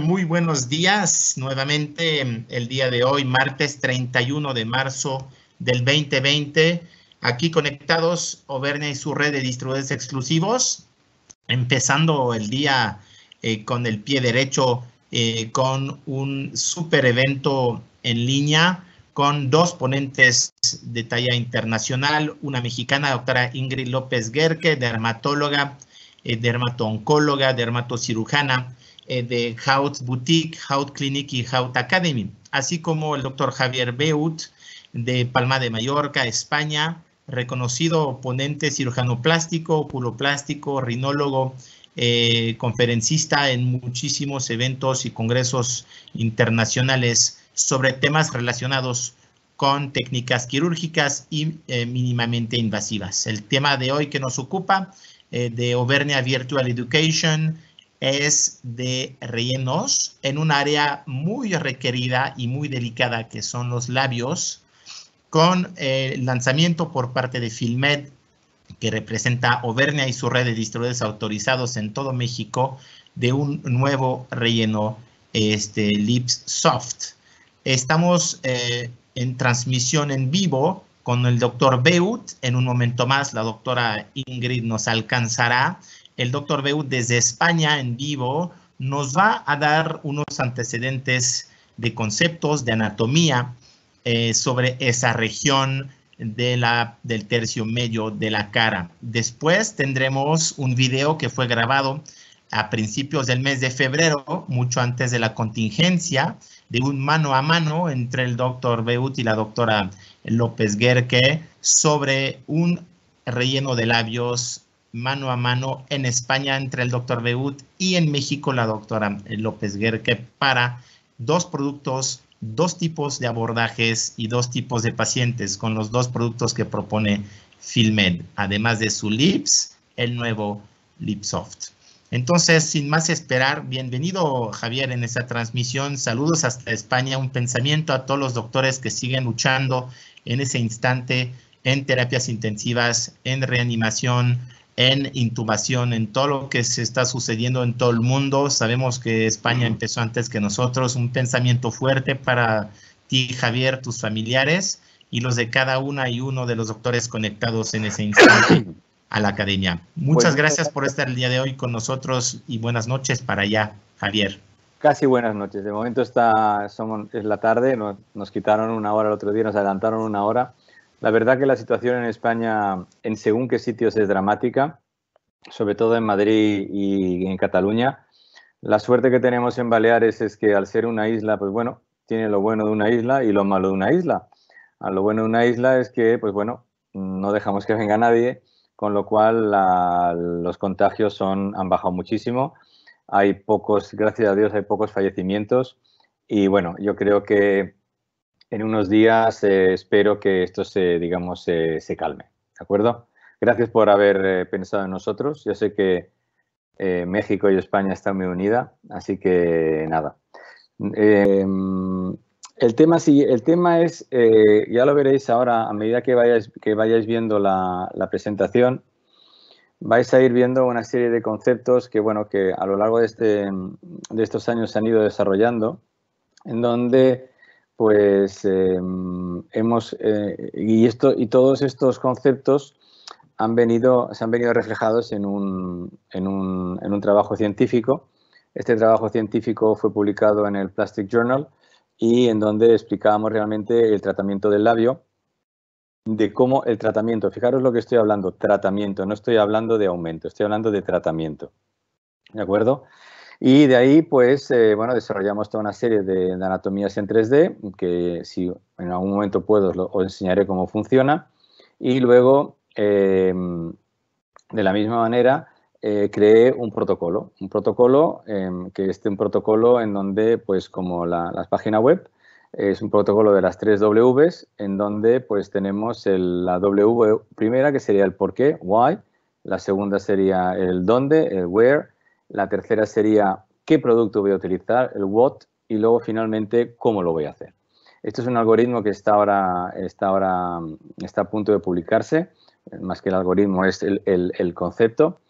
Muy buenos días. Nuevamente el día de hoy, martes 31 de marzo del 2020. Aquí conectados, Auvernia y su red de distribuidores exclusivos. Empezando el día con el pie derecho, con un super evento en línea, con dos ponentes de talla internacional, una mexicana, doctora Ingrid López Guerque, dermatóloga, dermato-oncóloga, dermatocirujana, de Haut Boutique, Haut Clinic y Haut Academy, así como el doctor Javier Beut, de Palma de Mallorca, España, reconocido ponente cirujano plástico, oculoplástico, rinólogo, conferencista en muchísimos eventos y congresos internacionales sobre temas relacionados con técnicas quirúrgicas y mínimamente invasivas. El tema de hoy que nos ocupa de Auvernia Virtual Education es de rellenos en un área muy requerida y muy delicada que son los labios, con el lanzamiento por parte de Filmed, que representa Auvernia y su red de distribuidores autorizados en todo México, de un nuevo relleno, Lips Soft. Estamos en transmisión en vivo con el doctor Beut. En un momento más la doctora Ingrid nos alcanzará. El doctor Beut desde España en vivo nos va a dar unos antecedentes de conceptos de anatomía sobre esa región del tercio medio de la cara. Después tendremos un video que fue grabado a principios del mes de febrero, mucho antes de la contingencia, de un mano a mano entre el doctor Beut y la doctora López Guerque sobre un relleno de labios mano a mano en España entre el doctor Beut y en México la doctora López Guerque, para dos productos, dos tipos de abordajes y dos tipos de pacientes con los dos productos que propone Filmed, además de su Lips, el nuevo LipSoft. Entonces, sin más esperar, bienvenido Javier en esta transmisión. Saludos hasta España, un pensamiento a todos los doctores que siguen luchando en ese instante en terapias intensivas, en reanimación, en intubación, en todo lo que se está sucediendo en todo el mundo. Sabemos que España empezó antes que nosotros. Un pensamiento fuerte para ti, Javier, tus familiares y los de cada una y uno de los doctores conectados en ese instante a la academia. Muchas gracias por estar el día de hoy con nosotros y buenas noches para allá, Javier. Casi buenas noches. De momento es la tarde, nos quitaron una hora el otro día, nos adelantaron una hora. La verdad que la situación en España, en según qué sitios, es dramática, sobre todo en Madrid y en Cataluña. La suerte que tenemos en Baleares es que al ser una isla, pues bueno, tiene lo bueno de una isla y lo malo de una isla. Lo bueno de una isla es que, pues bueno, no dejamos que venga nadie, con lo cual los contagios han bajado muchísimo. Hay pocos, gracias a Dios, hay pocos fallecimientos y bueno, yo creo que en unos días espero que esto se calme, ¿de acuerdo? Gracias por haber pensado en nosotros. Yo sé que México y España están muy unidas, así que nada. El tema es, ya lo veréis ahora, a medida que vayáis viendo la presentación, vais a ir viendo una serie de conceptos que, bueno, que a lo largo de estos años se han ido desarrollando, en donde pues todos estos conceptos se han venido reflejados en un trabajo científico. Este trabajo científico fue publicado en el Plastic Journal y en donde explicábamos realmente el tratamiento del labio, de cómo el tratamiento, fijaros lo que estoy hablando, tratamiento, no estoy hablando de aumento, estoy hablando de tratamiento, ¿de acuerdo? Y de ahí, pues, bueno, desarrollamos toda una serie de anatomías en 3D, que si en algún momento puedo os enseñaré cómo funciona. Y luego, de la misma manera, creé un protocolo que es un protocolo en donde, pues, como la página web, es un protocolo de las 3 Ws, en donde, pues, tenemos la W primera, que sería el por qué, why. La segunda sería el dónde, el where. La tercera sería qué producto voy a utilizar, el what, y luego finalmente cómo lo voy a hacer. Esto es un algoritmo que está a punto de publicarse, más que el algoritmo es el concepto,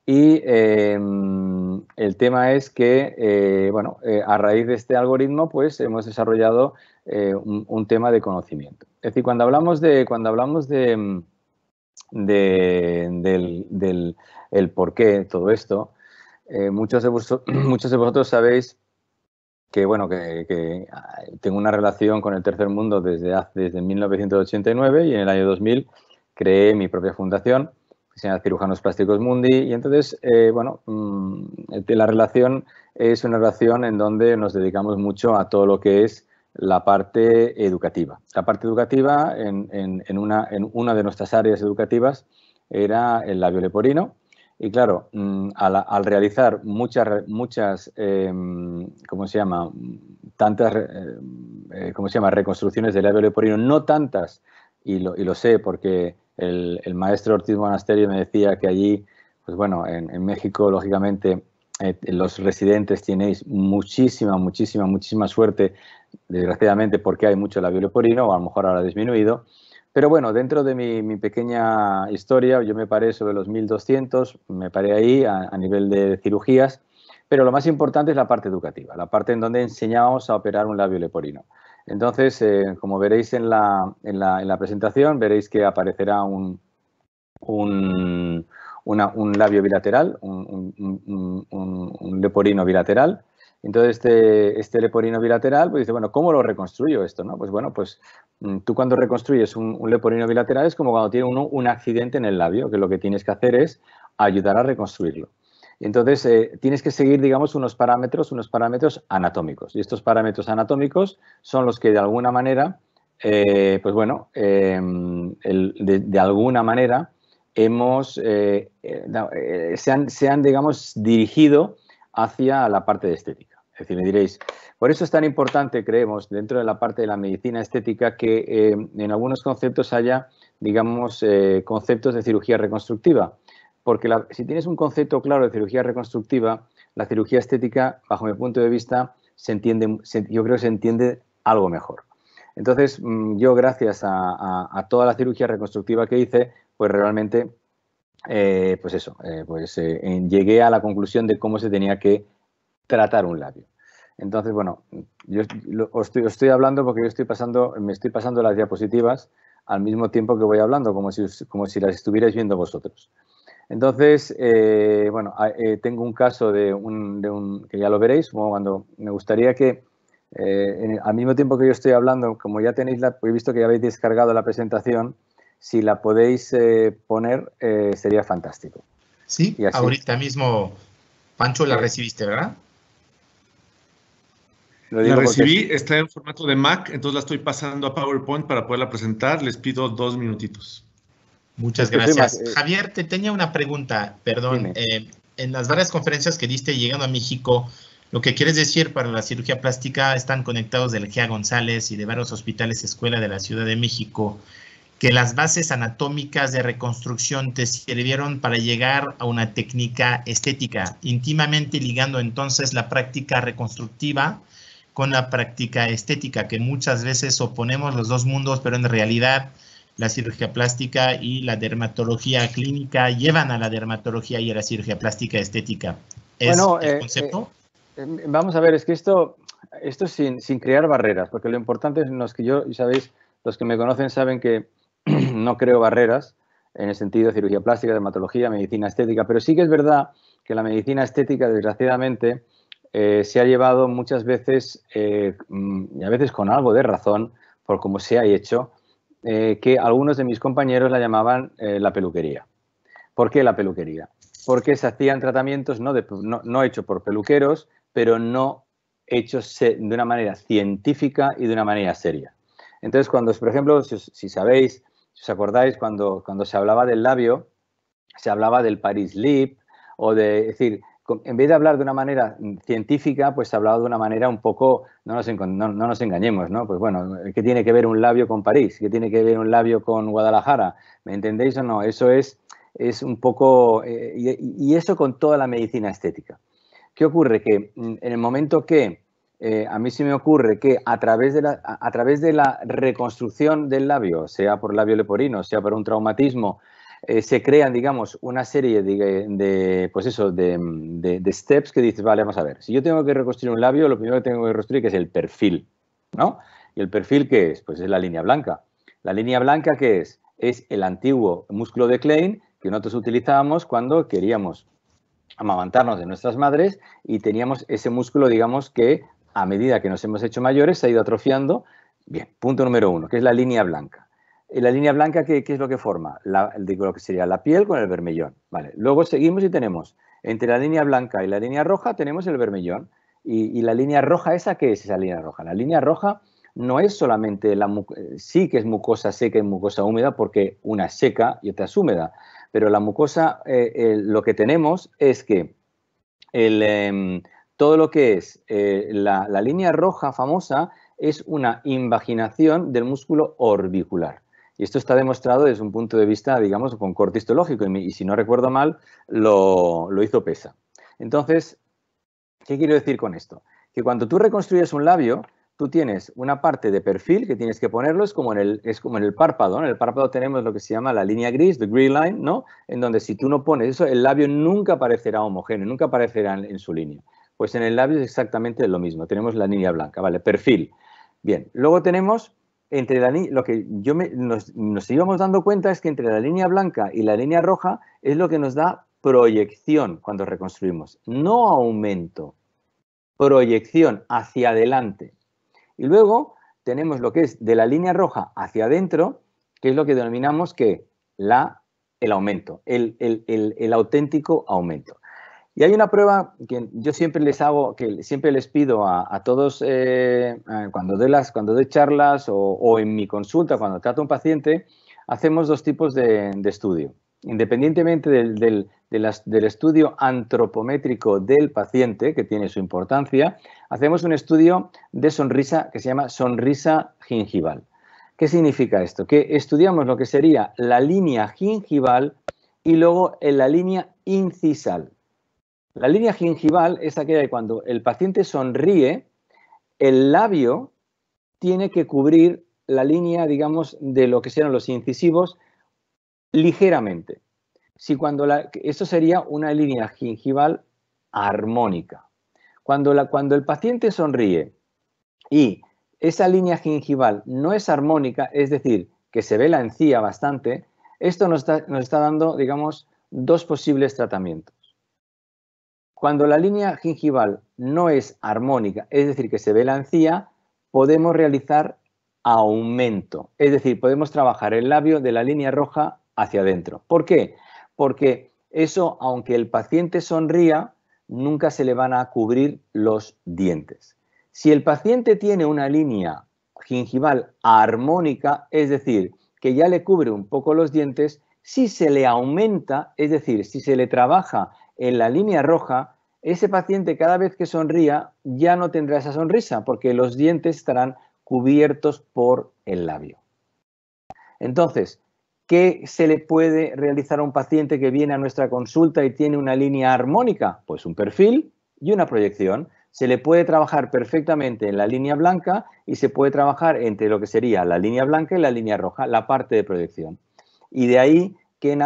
Y el tema es que, bueno, a raíz de este algoritmo, pues hemos desarrollado un tema de conocimiento. Es decir, cuando hablamos del el por qué todo esto, muchos de vosotros sabéis que, bueno, que tengo una relación con el tercer mundo desde 1989 y en el año 2000 creé mi propia fundación, que se llama Cirujanos Plásticos Mundi, y entonces, bueno, la relación es una relación en donde nos dedicamos mucho a todo lo que es la parte educativa. La parte educativa en una de nuestras áreas educativas era el labio leporino. Y claro, al realizar muchas ¿cómo se llama? ¿Cómo se llama? Reconstrucciones del labio leporino, no tantas, y lo sé porque el maestro Ortiz Monasterio me decía que allí, pues bueno, en México, lógicamente, los residentes tenéis muchísima suerte, desgraciadamente, porque hay mucho labio leporino, o a lo mejor ahora ha disminuido. Pero bueno, dentro de mi pequeña historia, yo me paré sobre los 1200, me paré ahí a nivel de cirugías, pero lo más importante es la parte educativa, la parte en donde enseñábamos a operar un labio leporino. Entonces, como veréis en la presentación, veréis que aparecerá un labio bilateral, un leporino bilateral. Entonces, este leporino bilateral, pues dice, bueno, ¿cómo lo reconstruyo esto? ¿No? Pues bueno, pues tú cuando reconstruyes un leporino bilateral es como cuando tiene uno un accidente en el labio, que lo que tienes que hacer es ayudar a reconstruirlo. Y entonces, tienes que seguir, digamos, unos parámetros anatómicos. Y estos parámetros anatómicos son los que de alguna manera, pues bueno, de alguna manera se han, digamos, dirigido hacia la parte de estética. Es decir, me diréis, por eso es tan importante, creemos, dentro de la parte de la medicina estética, que en algunos conceptos haya, digamos, conceptos de cirugía reconstructiva. Porque si tienes un concepto claro de cirugía reconstructiva, la cirugía estética, bajo mi punto de vista, yo creo que se entiende algo mejor. Entonces, yo gracias a toda la cirugía reconstructiva que hice, pues realmente, pues eso, llegué a la conclusión de cómo se tenía que tratar un labio. Entonces, bueno, yo os estoy hablando porque me estoy pasando las diapositivas al mismo tiempo que voy hablando, como si las estuvierais viendo vosotros. Entonces, bueno, tengo un caso que ya lo veréis, cuando me gustaría que al mismo tiempo que yo estoy hablando, como ya tenéis he visto que ya habéis descargado la presentación, si la podéis poner, sería fantástico. Sí, ahorita mismo, Pancho, la recibiste, ¿verdad? La recibí, está en formato de Mac, entonces la estoy pasando a PowerPoint para poderla presentar. Les pido 2 minutitos. Muchas gracias. Javier, te tenía una pregunta, perdón. En las varias conferencias que diste llegando a México, lo que quieres decir para la cirugía plástica, están conectados del GEA González y de varios hospitales escuela de la Ciudad de México, que las bases anatómicas de reconstrucción te sirvieron para llegar a una técnica estética, íntimamente ligando entonces la práctica reconstructiva con la práctica estética, que muchas veces oponemos los dos mundos, pero en realidad la cirugía plástica y la dermatología clínica llevan a la dermatología y a la cirugía plástica estética. ¿Es el concepto? Vamos a ver, es que esto sin crear barreras, porque lo importante es que y sabéis, los que me conocen saben que no creo barreras en el sentido de cirugía plástica, dermatología, medicina estética, pero sí que es verdad que la medicina estética, desgraciadamente, se ha llevado muchas veces, y a veces con algo de razón, por cómo se ha hecho, que algunos de mis compañeros la llamaban la peluquería. ¿Por qué la peluquería? Porque se hacían tratamientos no hechos por peluqueros, pero no hechos de una manera científica y de una manera seria. Entonces, por ejemplo, si sabéis, si os acordáis, cuando se hablaba del labio, se hablaba del Paris Lip, es decir, en vez de hablar de una manera científica, pues se hablaba de una manera un poco, no nos engañemos, ¿no? Pues bueno, ¿qué tiene que ver un labio con París? ¿Qué tiene que ver un labio con Guadalajara? ¿Me entendéis o no? Eso es un poco, y eso con toda la medicina estética. ¿Qué ocurre? Que en el momento que a mí se me ocurre que a través de la reconstrucción del labio, sea por labio leporino, sea por un traumatismo, se crean, digamos, una serie pues eso, de steps que dices, vale, vamos a ver, si yo tengo que reconstruir un labio, lo primero que tengo que reconstruir que es el perfil, ¿no? ¿Y el perfil qué es? Pues es la línea blanca. ¿La línea blanca qué es? Es el antiguo músculo de Klein que nosotros utilizábamos cuando queríamos amamantarnos de nuestras madres y teníamos ese músculo, digamos, que a medida que nos hemos hecho mayores se ha ido atrofiando. Bien, punto número 1, que es la línea blanca. La línea blanca, ¿qué es lo que forma? Digo, lo que sería la piel con el vermellón. Vale. Luego seguimos y tenemos, entre la línea blanca y la línea roja, tenemos el vermellón. Y la línea roja, ¿esa qué es esa línea roja? La línea roja no es solamente sí que es mucosa seca y mucosa húmeda, porque una es seca y otra es húmeda. Pero la mucosa, lo que tenemos es que todo lo que es la línea roja famosa es una invaginación del músculo orbicular. Y esto está demostrado desde un punto de vista, digamos, con corte histológico. Y si no recuerdo mal, lo hizo Pesa. Entonces, ¿qué quiero decir con esto? Que cuando tú reconstruyes un labio, tú tienes una parte de perfil que tienes que ponerlo, es como en el párpado, ¿no? En el párpado tenemos lo que se llama la línea gris, the green line, ¿no? En donde si tú no pones eso, el labio nunca aparecerá homogéneo, nunca aparecerá en su línea. Pues en el labio es exactamente lo mismo, tenemos la línea blanca, ¿vale? Perfil. Bien, luego tenemos, lo que nos íbamos dando cuenta es que entre la línea blanca y la línea roja es lo que nos da proyección cuando reconstruimos, no aumento, proyección hacia adelante. Y luego tenemos lo que es de la línea roja hacia adentro, que es lo que denominamos que el aumento, el auténtico aumento. Y hay una prueba que yo siempre les hago, que siempre les pido a todos cuando doy charlas o en mi consulta, cuando trato a un paciente, hacemos dos tipos de estudio. Independientemente del estudio antropométrico del paciente, que tiene su importancia, hacemos un estudio de sonrisa que se llama sonrisa gingival. ¿Qué significa esto? Que estudiamos lo que sería la línea gingival y luego en la línea incisal. La línea gingival es aquella que cuando el paciente sonríe, el labio tiene que cubrir la línea, digamos, de lo que serán los incisivos ligeramente. Esto sería una línea gingival armónica. Cuando el paciente sonríe y esa línea gingival no es armónica, es decir, que se ve la encía bastante, esto nos está dando, digamos, dos posibles tratamientos. Cuando la línea gingival no es armónica, es decir, que se ve la encía, podemos realizar aumento. Es decir, podemos trabajar el labio de la línea roja hacia adentro. ¿Por qué? Porque eso, aunque el paciente sonría, nunca se le van a cubrir los dientes. Si el paciente tiene una línea gingival armónica, es decir, que ya le cubre un poco los dientes, si se le aumenta, es decir, si se le trabaja en la línea roja, ese paciente cada vez que sonría ya no tendrá esa sonrisa porque los dientes estarán cubiertos por el labio. Entonces, ¿qué se le puede realizar a un paciente que viene a nuestra consulta y tiene una línea armónica? Pues un perfil y una proyección. Se le puede trabajar perfectamente en la línea blanca y se puede trabajar entre lo que sería la línea blanca y la línea roja, la parte de proyección. Y de ahí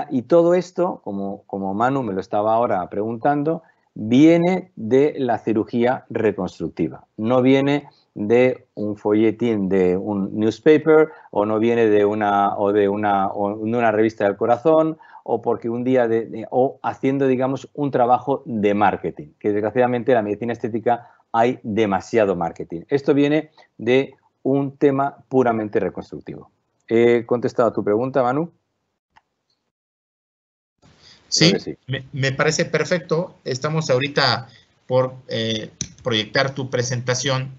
y todo esto, como Manu me lo estaba ahora preguntando, viene de la cirugía reconstructiva. No viene de un folletín de un newspaper o no viene de una revista del corazón o porque un día o haciendo, digamos, un trabajo de marketing, que desgraciadamente en la medicina estética hay demasiado marketing. Esto viene de un tema puramente reconstructivo. ¿He contestado a tu pregunta, Manu? Sí, sí. Me parece perfecto. Estamos ahorita por proyectar tu presentación.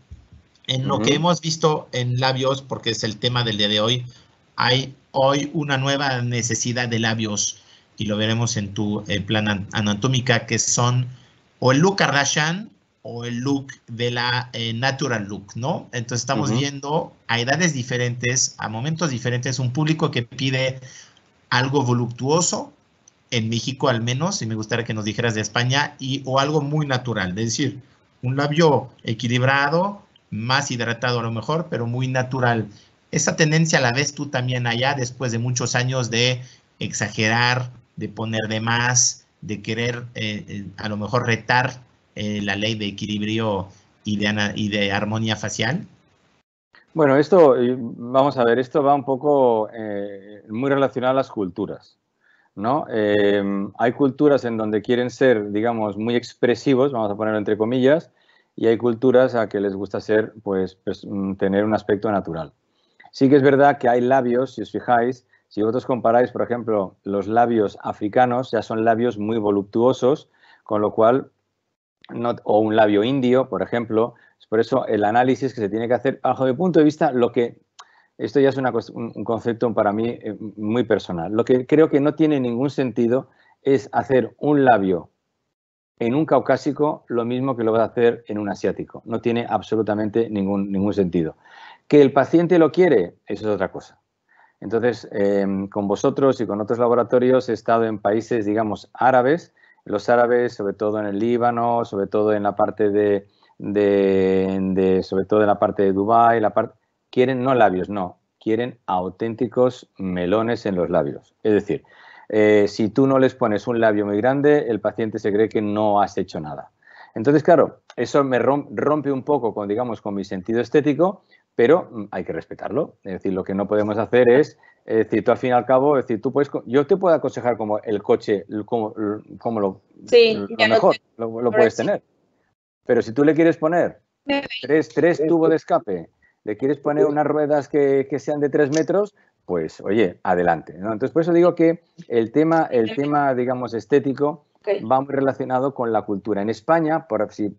En lo que hemos visto en labios, porque es el tema del día de hoy, hay hoy una nueva necesidad de labios, y lo veremos en tu plan anatómica, que son o el look Kardashian o el look de la natural look, ¿no? Entonces estamos viendo a edades diferentes, a momentos diferentes, un público que pide algo voluptuoso, en México al menos, y me gustaría que nos dijeras de España, o algo muy natural, es decir, un labio equilibrado, más hidratado a lo mejor, pero muy natural. ¿Esa tendencia la ves tú también allá después de muchos años de exagerar, de poner de más, de querer a lo mejor retar la ley de equilibrio y de armonía facial? Bueno, esto, vamos a ver, esto va un poco muy relacionado a las culturas, ¿no? Hay culturas en donde quieren ser, digamos, muy expresivos, vamos a ponerlo entre comillas, y hay culturas a que les gusta ser, pues tener un aspecto natural. Sí que es verdad que hay labios, si os fijáis, si vosotros comparáis, por ejemplo, los labios africanos, ya son labios muy voluptuosos, con lo cual, o un labio indio, por ejemplo, por eso el análisis que se tiene que hacer, bajo mi punto de vista, esto ya es un concepto para mí muy personal. Lo que creo que no tiene ningún sentido es hacer un labio en un caucásico lo mismo que lo va a hacer en un asiático. No tiene absolutamente ningún sentido. ¿Que el paciente lo quiere? Eso es otra cosa. Entonces, con vosotros y con otros laboratorios he estado en países, digamos, árabes. Los árabes, sobre todo en el Líbano, sobre todo en la parte sobre todo en la parte de Dubái, quieren no labios, no, quieren auténticos melones en los labios. Es decir, si tú no les pones un labio muy grande, el paciente se cree que no has hecho nada. Entonces, claro, eso me rompe un poco con, digamos, con mi sentido estético, pero hay que respetarlo. Es decir, lo que no podemos hacer es decir, tú al fin y al cabo, es decir, yo te puedo aconsejar como el coche, como lo mejor lo puedes tener. Pero si tú le quieres poner tres tubos de escape, le quieres poner unas ruedas que sean de 3 metros, pues, oye, adelante, ¿no? Entonces, por eso digo que el tema digamos, estético va muy relacionado con la cultura. En España,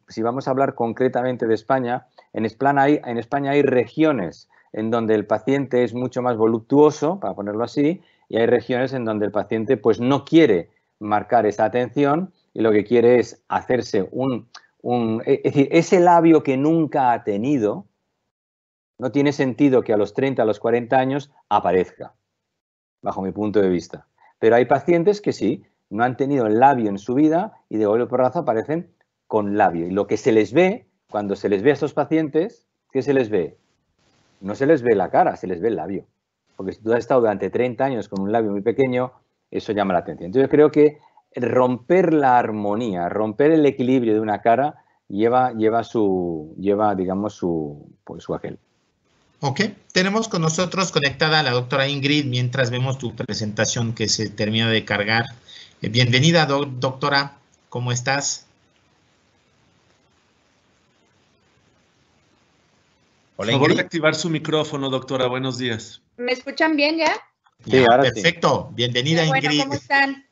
si vamos a hablar concretamente de España, en España hay regiones en donde el paciente es mucho más voluptuoso, para ponerlo así, y hay regiones en donde el paciente pues no quiere marcar esa atención y lo que quiere es hacerse es decir, ese labio que nunca ha tenido, no tiene sentido que a los 30, a los 40 años aparezca, bajo mi punto de vista. Pero hay pacientes que sí, no han tenido el labio en su vida y de golpe y porrazo aparecen con labio. Y lo que se les ve, cuando se les ve a estos pacientes, ¿qué se les ve? No se les ve la cara, se les ve el labio. Porque si tú has estado durante 30 años con un labio muy pequeño, eso llama la atención. Entonces yo creo que romper la armonía, romper el equilibrio de una cara lleva digamos, su aquel. Ok, tenemos con nosotros conectada a la doctora Ingrid mientras vemos tu presentación que se termina de cargar. Bienvenida, doctora, ¿cómo estás? Hola, Ingrid. Por favor de activar su micrófono, doctora, buenos días. ¿Me escuchan bien ya? Sí, ahora perfecto. Sí. Bienvenida, bueno, Ingrid. ¿Cómo están?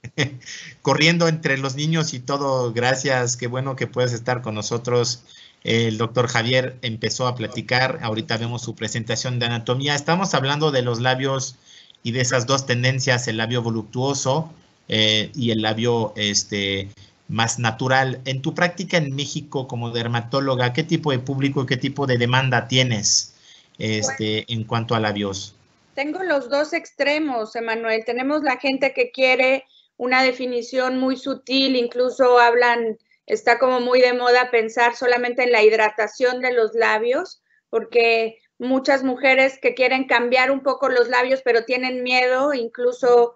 Corriendo entre los niños y todo, gracias. Qué bueno que puedes estar con nosotros. El doctor Javier empezó a platicar. Ahorita vemos su presentación de anatomía. Estamos hablando de los labios y de esas dos tendencias, el labio voluptuoso y el labio más natural. En tu práctica en México como dermatóloga, ¿qué tipo de público y qué tipo de demanda tienes en cuanto a labios? Tengo los dos extremos, Emanuel. Tenemos la gente que quiere una definición muy sutil, incluso está como muy de moda pensar solamente en la hidratación de los labios, porque muchas mujeres que quieren cambiar un poco los labios, pero tienen miedo, incluso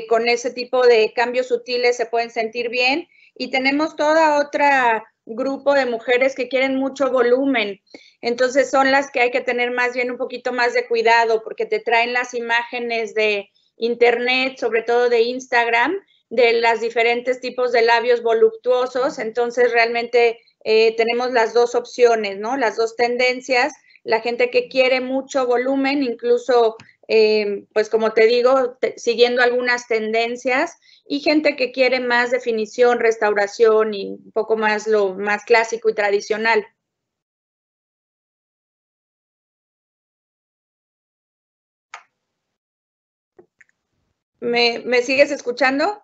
con ese tipo de cambios sutiles se pueden sentir bien. Y tenemos toda otra grupo de mujeres que quieren mucho volumen. Entonces son las que hay que tener más bien un poquito más de cuidado porque te traen las imágenes de internet, sobre todo de Instagram, de los diferentes tipos de labios voluptuosos. Entonces realmente tenemos las dos opciones, ¿no? Las dos tendencias. La gente que quiere mucho volumen, incluso, pues como te digo, siguiendo algunas tendencias, y gente que quiere más definición, restauración y un poco más lo más clásico y tradicional. ¿Me sigues escuchando?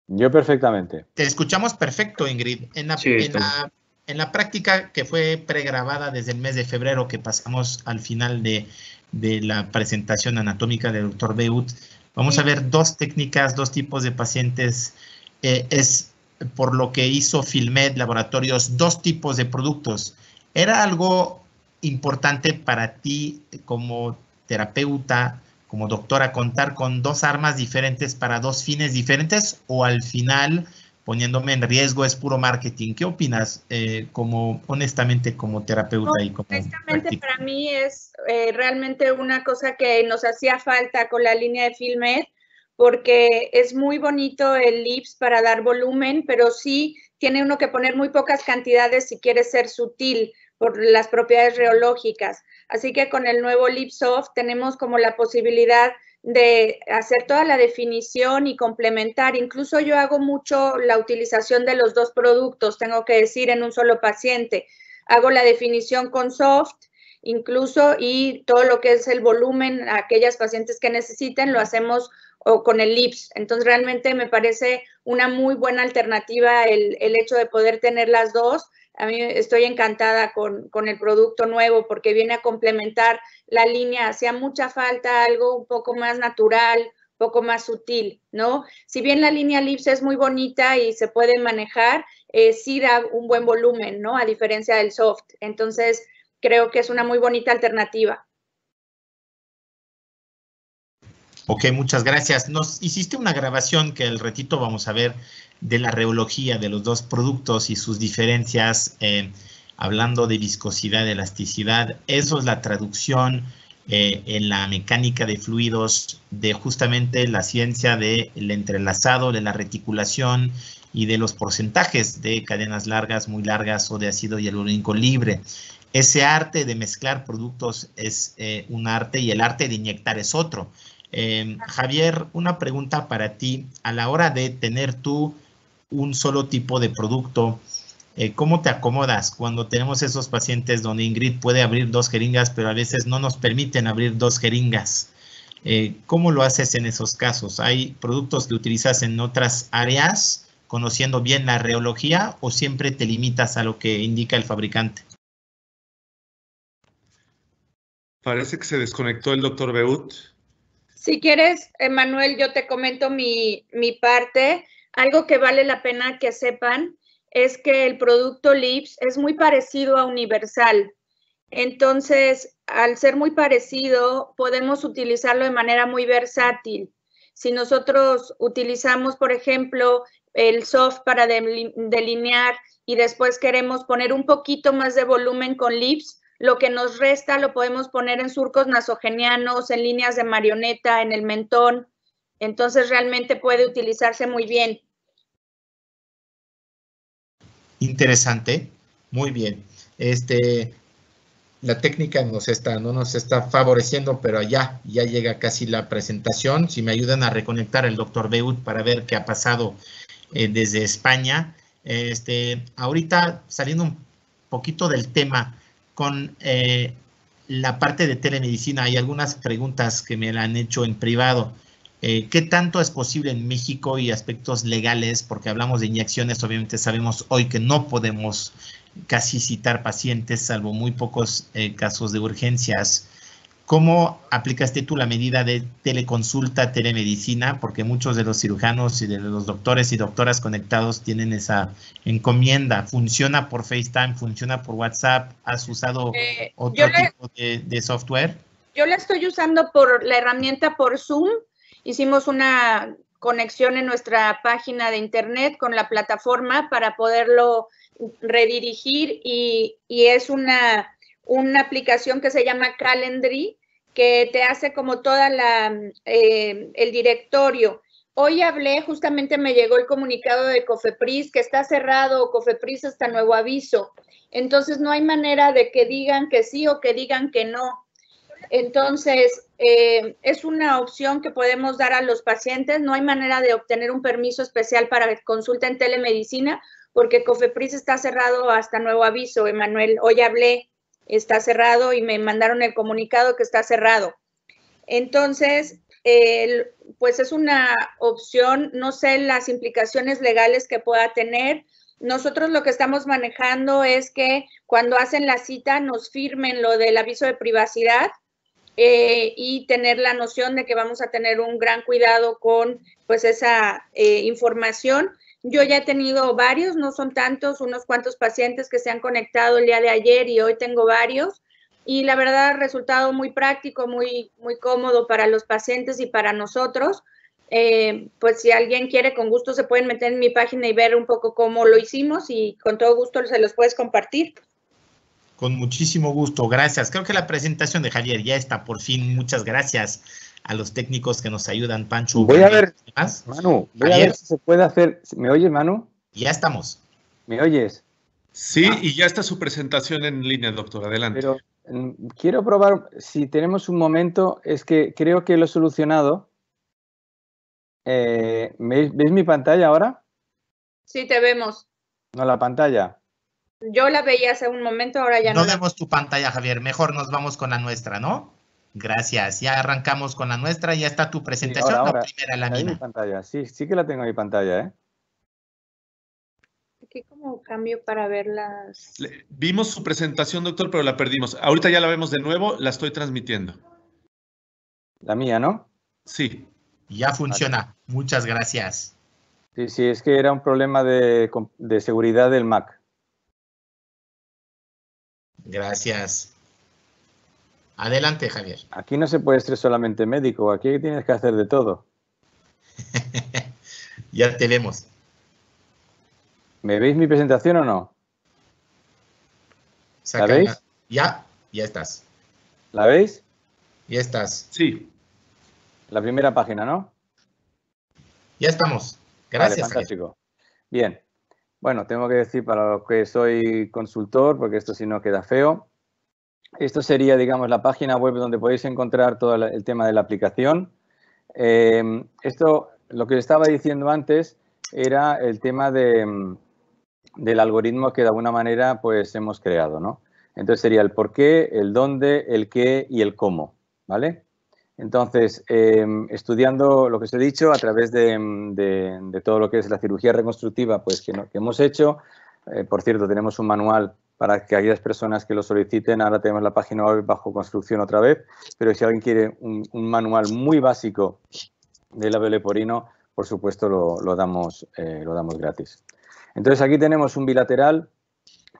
Yo perfectamente. Te escuchamos perfecto, Ingrid. En la práctica que fue pregrabada desde el mes de febrero, que pasamos al final de la presentación anatómica del doctor Beut, vamos a ver dos técnicas, dos tipos de pacientes. Es por lo que hizo Filmed Laboratorios, dos tipos de productos. ¿Era algo importante para ti como terapeuta, como doctora, contar con dos armas diferentes para dos fines diferentes, o al final, poniéndome en riesgo, es puro marketing? ¿Qué opinas, honestamente, como terapeuta y como honestamente, para mí es realmente una cosa que nos hacía falta con la línea de Filmed, porque es muy bonito el LIPS para dar volumen, pero sí tiene uno que poner muy pocas cantidades si quiere ser sutil por las propiedades reológicas. Así que con el nuevo LipSoft tenemos como la posibilidad de hacer toda la definición y complementar. Incluso yo hago mucho la utilización de los dos productos, tengo que decir, en un solo paciente. Hago la definición con soft, incluso, y todo lo que es el volumen, aquellas pacientes que necesiten, lo hacemos con el LIPS. Entonces, realmente me parece una muy buena alternativa el hecho de poder tener las dos. A mí estoy encantada con el producto nuevo porque viene a complementar la línea. Hacía mucha falta algo un poco más natural, un poco más sutil, ¿no? Si bien la línea LIPS es muy bonita y se puede manejar, sí da un buen volumen, ¿no? A diferencia del soft. Entonces, creo que es una muy bonita alternativa. Ok, muchas gracias. Nos hiciste una grabación que al ratito vamos a ver de la reología de los dos productos y sus diferencias, hablando de viscosidad, de elasticidad. Eso es la traducción en la mecánica de fluidos de justamente la ciencia del entrelazado, de la reticulación y de los porcentajes de cadenas largas, muy largas o de ácido hialurónico libre. Ese arte de mezclar productos es un arte y el arte de inyectar es otro. Javier, una pregunta para ti. A la hora de tener tú un solo tipo de producto, ¿cómo te acomodas cuando tenemos esos pacientes donde Ingrid puede abrir 2 jeringas, pero a veces no nos permiten abrir 2 jeringas? ¿Cómo lo haces en esos casos? ¿Hay productos que utilizas en otras áreas, conociendo bien la reología, o siempre te limitas a lo que indica el fabricante? Parece que se desconectó el doctor Beut. Si quieres, Manuel, yo te comento mi parte. Algo que vale la pena que sepan es que el producto LIPS es muy parecido a Universal. Entonces, al ser muy parecido, podemos utilizarlo de manera muy versátil. Si nosotros utilizamos, por ejemplo, el soft para delinear y después queremos poner un poquito más de volumen con LIPS, lo que nos resta lo podemos poner en surcos nasogenianos, en líneas de marioneta, en el mentón. Entonces, realmente puede utilizarse muy bien. Interesante. Muy bien. La técnica no nos está favoreciendo, pero ya llega casi la presentación. Si me ayudan a reconectar el doctor Beut para ver qué ha pasado desde España. Ahorita saliendo un poquito del tema, con la parte de telemedicina, hay algunas preguntas que me la han hecho en privado. ¿Qué tanto es posible en México y aspectos legales? Porque hablamos de inyecciones, obviamente sabemos hoy que no podemos casi citar pacientes, salvo muy pocos casos de urgencias. ¿Cómo aplicaste tú la medida de teleconsulta, telemedicina? Porque muchos de los cirujanos y de los doctores y doctoras conectados tienen esa encomienda. ¿Funciona por FaceTime? ¿Funciona por WhatsApp? ¿Has usado otro tipo de software? Yo la estoy usando por la herramienta por Zoom. Hicimos una conexión en nuestra página de internet con la plataforma para poderlo redirigir y es una aplicación que se llama Calendly, que te hace como toda el directorio. Hoy hablé, justamente me llegó el comunicado de Cofepris que está cerrado, Cofepris hasta nuevo aviso. Entonces no hay manera de que digan que sí o que digan que no. Entonces, es una opción que podemos dar a los pacientes. No hay manera de obtener un permiso especial para consulta en telemedicina porque Cofepris está cerrado hasta nuevo aviso. Emanuel, hoy hablé, está cerrado y me mandaron el comunicado que está cerrado. Entonces, pues es una opción, no sé las implicaciones legales que pueda tener. Nosotros lo que estamos manejando es que cuando hacen la cita nos firmen lo del aviso de privacidad y tener la noción de que vamos a tener un gran cuidado con pues esa información. Yo ya he tenido varios, no son tantos, unos cuantos pacientes que se han conectado el día de ayer y hoy tengo varios y la verdad ha resultado muy práctico, muy cómodo para los pacientes y para nosotros. Pues si alguien quiere, con gusto se pueden meter en mi página y ver un poco cómo lo hicimos y con todo gusto se los puedes compartir. Con muchísimo gusto, gracias. Creo que la presentación de Javier ya está por fin. Muchas gracias a los técnicos que nos ayudan, Pancho. Voy a ver, Manu, voy a ver si se puede hacer. ¿Me oyes, Manu? Ya estamos. ¿Me oyes? Sí, y ya está su presentación en línea, doctor. Adelante. Pero quiero probar, si tenemos un momento, es que creo que lo he solucionado. ¿Veis mi pantalla ahora? Sí, te vemos. No, la pantalla. Yo la veía hace un momento, ahora ya no. No vemos tu pantalla, Javier. Mejor nos vamos con la nuestra, ¿no? Gracias. Ya arrancamos con la nuestra. Ya está tu presentación, sí, ahora, la primera lámina. Mi pantalla. Sí que la tengo en mi pantalla, ¿eh? Aquí como cambio para verlas. Vimos su presentación, doctor, pero la perdimos. Ahorita ya la vemos de nuevo, la estoy transmitiendo. La mía, ¿no? Sí. Ya funciona. Vale. Muchas gracias. Sí, es que era un problema de seguridad del Mac. Gracias. Adelante, Javier. Aquí no se puede ser solamente médico, aquí tienes que hacer de todo. Ya te vemos. ¿Me veis mi presentación o no? ¿La veis? Ya estás. ¿La veis? Ya estás. Sí. La primera página, ¿no? Ya estamos. Gracias. Vale, fantástico. Bien. Bueno, tengo que decir para los que soy consultor, porque esto si no queda feo. Esto sería, digamos, la página web donde podéis encontrar todo el tema de la aplicación. Esto, lo que estaba diciendo antes, era el tema del algoritmo que de alguna manera pues hemos creado, ¿no? Entonces sería el por qué, el dónde, el qué y el cómo, ¿vale? Entonces, estudiando lo que os he dicho a través de todo lo que es la cirugía reconstructiva pues, que hemos hecho, por cierto, tenemos un manual para que aquellas personas que lo soliciten, ahora tenemos la página web bajo construcción otra vez, pero si alguien quiere un manual muy básico del labio leporino, por supuesto lo damos gratis. Entonces, aquí tenemos un bilateral,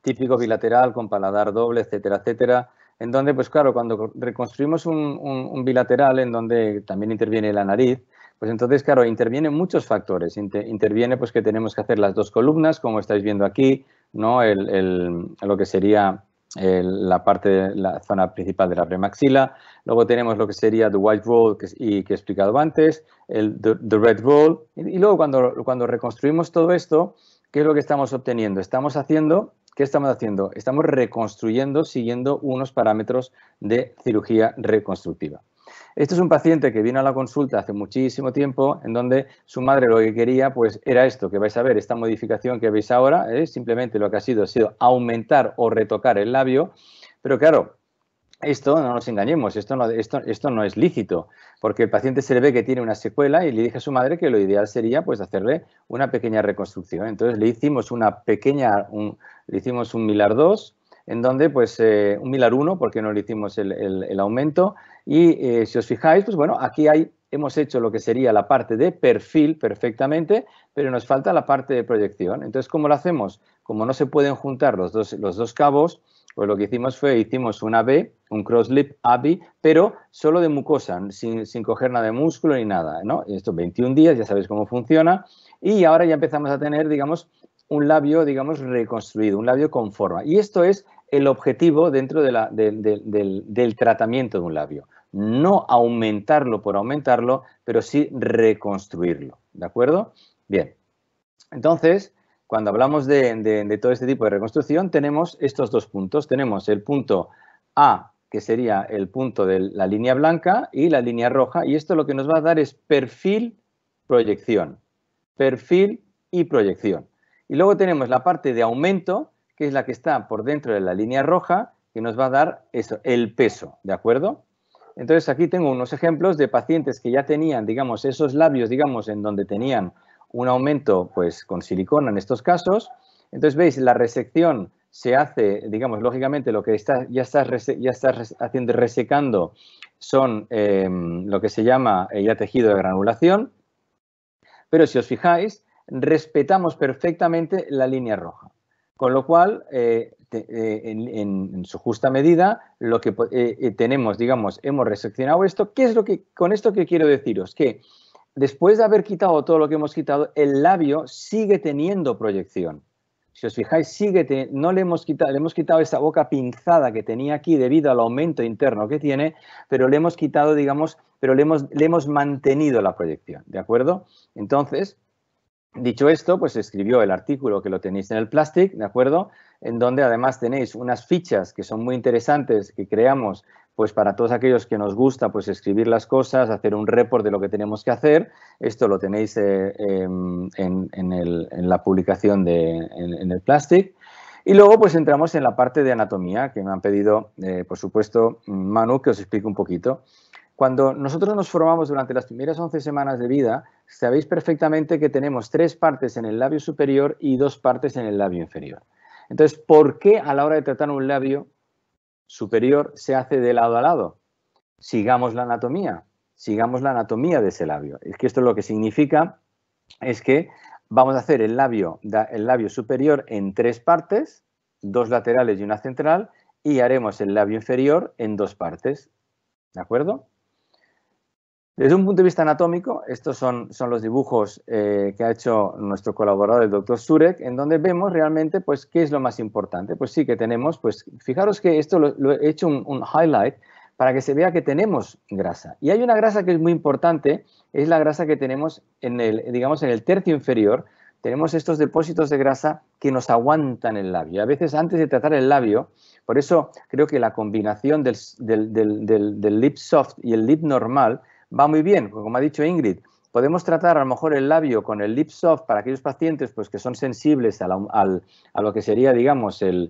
típico bilateral con paladar doble, etcétera, etcétera, en donde, pues claro, cuando reconstruimos un bilateral en donde también interviene la nariz, pues entonces, claro, intervienen muchos factores. Interviene pues que tenemos que hacer las dos columnas, como estáis viendo aquí, ¿no? Lo que sería la parte de la zona principal de la premaxila. Luego tenemos lo que sería the white roll que he explicado antes, the red roll. Y luego cuando reconstruimos todo esto, ¿qué es lo que estamos obteniendo? ¿Qué estamos haciendo? Estamos reconstruyendo siguiendo unos parámetros de cirugía reconstructiva. Este es un paciente que vino a la consulta hace muchísimo tiempo, en donde su madre lo que quería pues era esto, que vais a ver, esta modificación que veis ahora, simplemente lo que ha sido aumentar o retocar el labio, pero claro, esto, no nos engañemos, esto no es lícito, porque el paciente se le ve que tiene una secuela y le dije a su madre que lo ideal sería pues hacerle una pequeña reconstrucción. Entonces le hicimos le hicimos un Milar 2, en donde pues un Milar 1, porque no le hicimos el aumento, y si os fijáis, pues bueno, aquí hemos hecho lo que sería la parte de perfil perfectamente, pero nos falta la parte de proyección. Entonces, ¿cómo lo hacemos? Como no se pueden juntar los dos cabos, pues lo que hicimos un AB, un crosslip AB, pero solo de mucosa, sin coger nada de músculo ni nada, ¿no? Esto 21 días, ya sabéis cómo funciona, y ahora ya empezamos a tener, digamos, un labio, digamos, reconstruido, un labio con forma. Y esto es el objetivo dentro del tratamiento de un labio. No aumentarlo por aumentarlo, pero sí reconstruirlo, ¿de acuerdo? Bien, entonces, cuando hablamos de todo este tipo de reconstrucción, tenemos estos dos puntos. Tenemos el punto A, que sería el punto de la línea blanca, y la línea roja, y esto lo que nos va a dar es perfil, proyección. Perfil y proyección. Y luego tenemos la parte de aumento, que es la que está por dentro de la línea roja, que nos va a dar eso, el peso, ¿de acuerdo? Entonces, aquí tengo unos ejemplos de pacientes que ya tenían, digamos, esos labios, digamos, en donde tenían un aumento, pues, con silicona en estos casos. Entonces, veis, la resección se hace, digamos, lógicamente, lo que ya estás haciendo resecando son lo que se llama ya tejido de granulación. Pero si os fijáis, respetamos perfectamente la línea roja. Con lo cual, en su justa medida, lo que tenemos, digamos, hemos reseccionado esto. ¿Qué es con esto que quiero deciros? Que después de haber quitado todo lo que hemos quitado, el labio sigue teniendo proyección. Si os fijáis, no le hemos quitado esa boca pinzada que tenía aquí debido al aumento interno que tiene, pero le hemos quitado, digamos, pero le hemos mantenido la proyección, ¿de acuerdo? Entonces, dicho esto, pues se escribió el artículo que lo tenéis en el Plastic, ¿de acuerdo? En donde además tenéis unas fichas que son muy interesantes que creamos pues para todos aquellos que nos gusta pues escribir las cosas, hacer un report de lo que tenemos que hacer. Esto lo tenéis en la publicación en el Plastic. Y luego pues entramos en la parte de anatomía que me han pedido, por supuesto, Manu, que os explique un poquito. Cuando nosotros nos formamos durante las primeras 11 semanas de vida, sabéis perfectamente que tenemos 3 partes en el labio superior y 2 partes en el labio inferior. Entonces, ¿por qué a la hora de tratar un labio superior se hace de lado a lado? Sigamos la anatomía de ese labio. Es que esto lo que significa es que vamos a hacer el labio superior en 3 partes, 2 laterales y una central, y haremos el labio inferior en 2 partes. ¿De acuerdo? Desde un punto de vista anatómico, estos son los dibujos que ha hecho nuestro colaborador, el doctor Surek, en donde vemos realmente pues, qué es lo más importante. Pues sí que tenemos, pues fijaros que esto lo he hecho un highlight para que se vea que tenemos grasa. Y hay una grasa que es muy importante, es la grasa que tenemos en el tercio inferior. Tenemos estos depósitos de grasa que nos aguantan el labio. A veces antes de tratar el labio, por eso creo que la combinación del lip soft y el lip normal va muy bien, porque como ha dicho Ingrid, podemos tratar a lo mejor el labio con el lip soft para aquellos pacientes pues, que son sensibles a lo que sería, digamos, el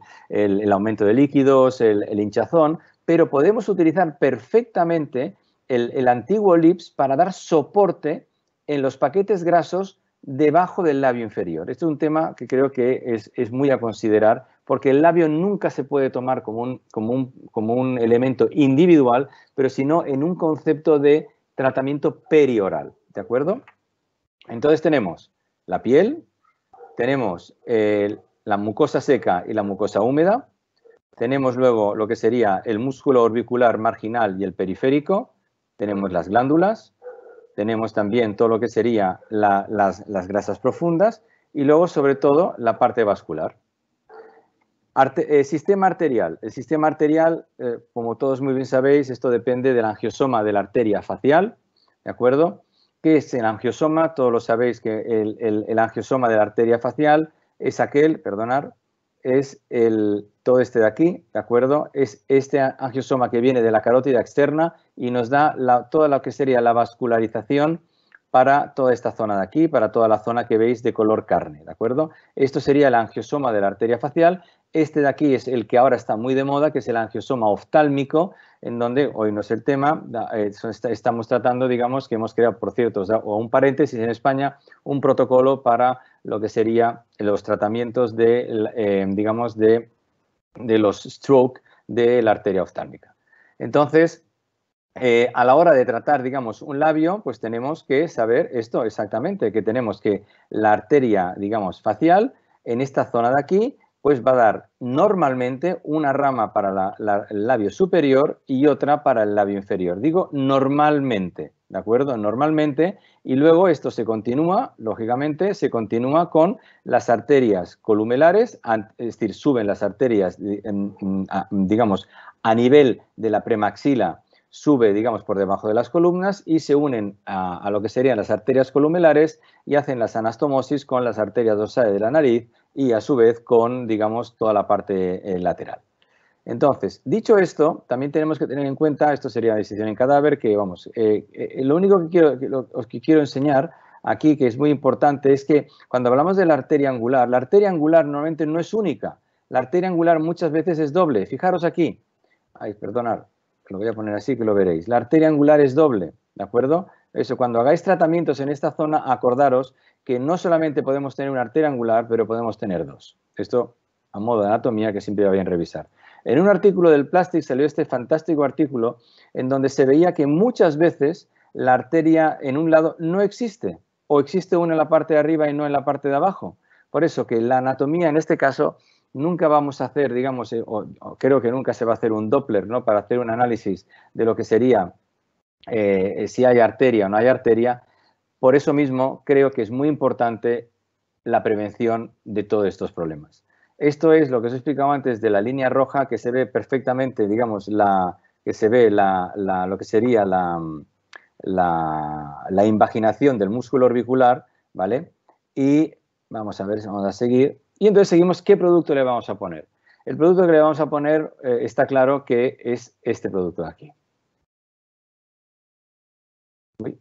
aumento de líquidos, el hinchazón, pero podemos utilizar perfectamente el antiguo lips para dar soporte en los paquetes grasos debajo del labio inferior. Este es un tema que creo que es muy a considerar, porque el labio nunca se puede tomar como un elemento individual, pero sino en un concepto de tratamiento perioral, ¿de acuerdo? Entonces tenemos la piel, tenemos la mucosa seca y la mucosa húmeda, tenemos luego lo que sería el músculo orbicular marginal y el periférico, tenemos las glándulas, tenemos también todo lo que sería las grasas profundas y luego sobre todo la parte vascular. Sistema arterial. El sistema arterial, como todos muy bien sabéis, esto depende del angiosoma de la arteria facial, ¿de acuerdo? ¿Qué es el angiosoma? Todos lo sabéis que el angiosoma de la arteria facial es todo este de aquí, ¿de acuerdo? Es este angiosoma que viene de la carótida externa y nos da toda lo que sería la vascularización para toda esta zona de aquí, para toda la zona que veis de color carne, ¿de acuerdo? Esto sería el angiosoma de la arteria facial. Este de aquí es el que ahora está muy de moda, que es el angiosoma oftálmico, en donde hoy no es el tema, estamos tratando, digamos, que hemos creado, por cierto, o un paréntesis en España, un protocolo para lo que sería los tratamientos digamos, de los stroke de la arteria oftálmica. Entonces, a la hora de tratar, digamos, un labio, pues tenemos que saber esto exactamente, que tenemos que la arteria, digamos, facial, en esta zona de aquí, pues va a dar normalmente una rama para el labio superior y otra para el labio inferior. Digo normalmente, ¿de acuerdo? Normalmente, y luego esto se continúa, lógicamente, se continúa con las arterias columelares, es decir, suben las arterias, digamos, a nivel de la premaxila, sube, digamos, por debajo de las columnas y se unen a lo que serían las arterias columelares y hacen las anastomosis con las arterias dorsales de la nariz y a su vez con, digamos, toda la parte lateral. Entonces, dicho esto, también tenemos que tener en cuenta, esto sería disección en cadáver, que vamos, lo único que quiero enseñar aquí, que es muy importante, es que cuando hablamos de la arteria angular normalmente no es única. La arteria angular muchas veces es doble. Fijaros aquí. Ay, perdonad, lo voy a poner así que lo veréis. La arteria angular es doble, ¿de acuerdo? Eso, cuando hagáis tratamientos en esta zona, acordaros que no solamente podemos tener una arteria angular, pero podemos tener 2. Esto a modo de anatomía que siempre va bien revisar. En un artículo del Plastic salió este fantástico artículo en donde se veía que muchas veces la arteria en un lado no existe o existe una en la parte de arriba y no en la parte de abajo. Por eso que la anatomía en este caso nunca vamos a hacer, digamos, o creo que nunca se va a hacer un Doppler, ¿no? Para hacer un análisis de lo que sería si hay arteria o no hay arteria. Por eso mismo creo que es muy importante la prevención de todos estos problemas. Esto es lo que os he explicado antes de la línea roja, que se ve perfectamente, digamos, lo que sería la invaginación del músculo orbicular, ¿vale? Y vamos a ver, vamos a seguir. Y entonces seguimos, ¿qué producto le vamos a poner? El producto que le vamos a poner está claro que es este producto de aquí. Uy.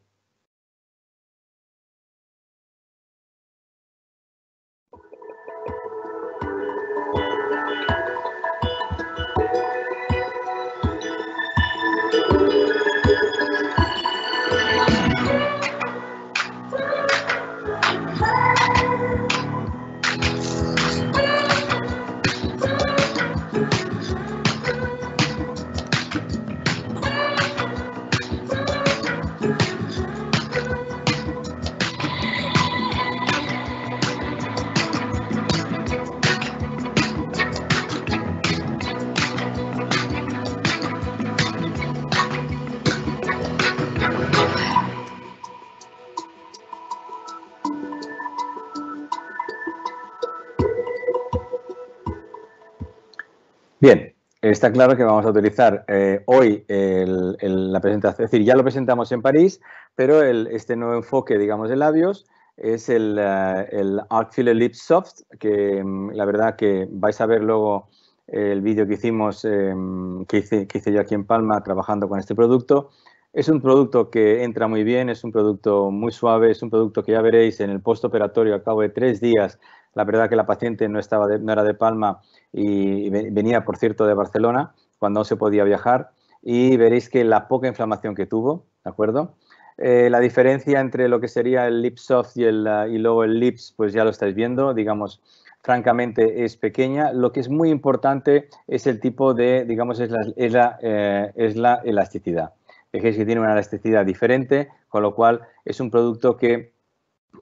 Bien, está claro que vamos a utilizar hoy la presentación, es decir, ya lo presentamos en París, pero este nuevo enfoque, digamos, de labios es el Arc Filler Lips Soft, que la verdad que vais a ver luego el vídeo que hicimos, que hice yo aquí en Palma trabajando con este producto. Es un producto que entra muy bien, es un producto muy suave, es un producto que ya veréis en el postoperatorio a cabo de 3 días. La verdad que la paciente no era de Palma y venía, por cierto, de Barcelona, cuando no se podía viajar, y veréis que la poca inflamación que tuvo, ¿de acuerdo? La diferencia entre lo que sería el Lips Soft y luego el Lips, pues ya lo estáis viendo, digamos, francamente es pequeña. Lo que es muy importante es el tipo de, digamos, es la elasticidad. Veis que tiene una elasticidad diferente, con lo cual es un producto que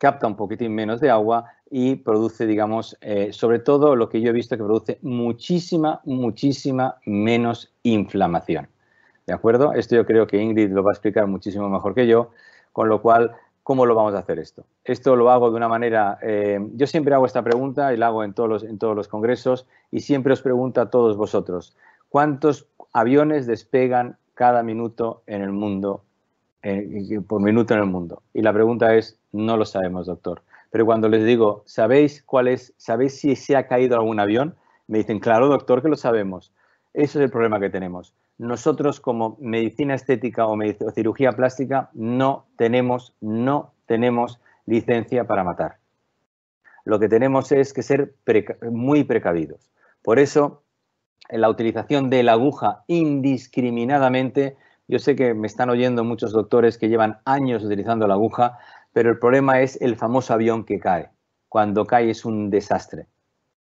capta un poquitín menos de agua y produce, digamos, sobre todo lo que yo he visto que produce muchísima menos inflamación. ¿De acuerdo? Esto yo creo que Ingrid lo va a explicar muchísimo mejor que yo, con lo cual, ¿cómo lo vamos a hacer esto? Esto lo hago de una manera, yo siempre hago esta pregunta y la hago en todos los congresos y siempre os pregunto a todos vosotros, ¿cuántos aviones despegan cada minuto en el mundo, por minuto en el mundo? Y la pregunta es, no lo sabemos, doctor. Pero cuando les digo, ¿sabéis si se ha caído algún avión? Me dicen, claro, doctor, que lo sabemos. Eso es el problema que tenemos. Nosotros, como medicina estética o cirugía plástica, no tenemos licencia para matar. Lo que tenemos es que ser muy precavidos. Por eso, en la utilización de la aguja indiscriminadamente, yo sé que me están oyendo muchos doctores que llevan años utilizando la aguja, pero el problema es el famoso avión que cae. Cuando cae es un desastre.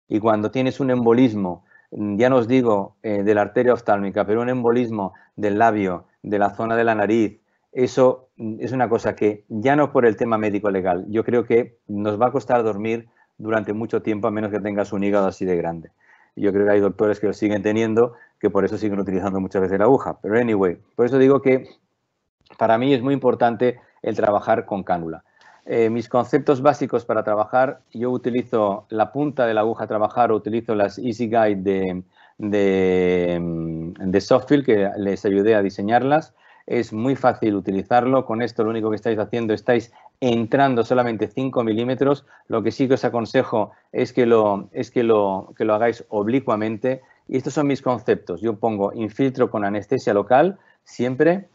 Y cuando tienes un embolismo, ya no os digo de la arteria oftálmica, pero un embolismo del labio, de la zona de la nariz, eso es una cosa que ya no por el tema médico legal, yo creo que nos va a costar dormir durante mucho tiempo a menos que tengas un hígado así de grande. Yo creo que hay doctores que lo siguen teniendo, que por eso siguen utilizando muchas veces la aguja. Pero anyway, por eso digo que para mí es muy importante el trabajar con cánula. Mis conceptos básicos para trabajar, yo utilizo la punta de la aguja a trabajar o utilizo las Easy Guide de Softfield, que les ayudé a diseñarlas. Es muy fácil utilizarlo. Con esto lo único que estáis haciendo, estáis entrando solamente 5 milímetros. Lo que sí que os aconsejo es que lo hagáis oblicuamente. Y estos son mis conceptos. Yo pongo infiltro con anestesia local, siempre.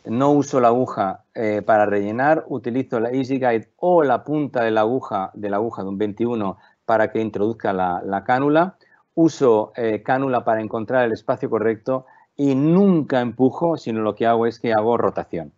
No uso la aguja para rellenar, utilizo la Easy Guide o la punta de la aguja de un 21 para que introduzca la cánula. Uso cánula para encontrar el espacio correcto y nunca empujo, sino lo que hago es que hago rotación.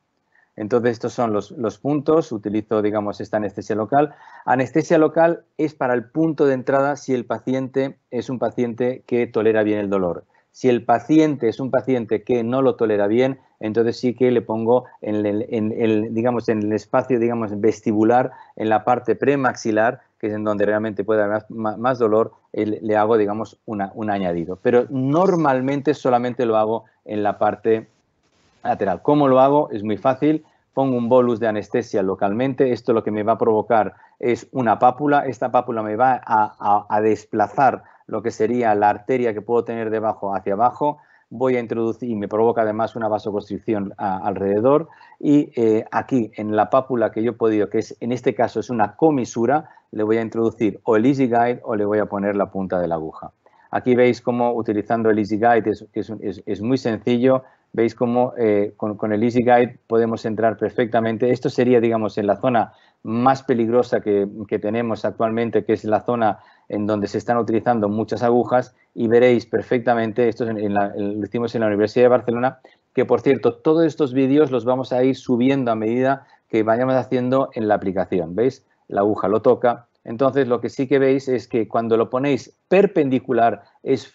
Entonces, estos son los puntos. Utilizo, digamos, esta anestesia local. Anestesia local es para el punto de entrada si el paciente es un paciente que tolera bien el dolor. Si el paciente es un paciente que no lo tolera bien, entonces sí que le pongo en el espacio, digamos, vestibular, en la parte premaxilar, que es en donde realmente puede haber más dolor, le hago, digamos, un añadido. Pero normalmente solamente lo hago en la parte lateral. ¿Cómo lo hago? Es muy fácil. Pongo un bolus de anestesia localmente. Esto lo que me va a provocar es una pápula. Esta pápula me va a desplazar lo que sería la arteria que puedo tener debajo hacia abajo. Voy a introducir, y me provoca además una vasoconstricción alrededor. Y aquí, en la pápula que yo he podido, que es en este caso es una comisura, le voy a introducir o el Easy Guide o le voy a poner la punta de la aguja. Aquí veis cómo utilizando el Easy Guide es muy sencillo. Veis cómo con el Easy Guide podemos entrar perfectamente. Esto sería, digamos, en la zona más peligrosa que tenemos actualmente, que es la zona en donde se están utilizando muchas agujas, y veréis perfectamente, esto lo hicimos en la Universidad de Barcelona, que por cierto, todos estos vídeos los vamos a ir subiendo a medida que vayamos haciendo en la aplicación. ¿Veis? La aguja lo toca. Entonces, lo que sí que veis es que cuando lo ponéis perpendicular,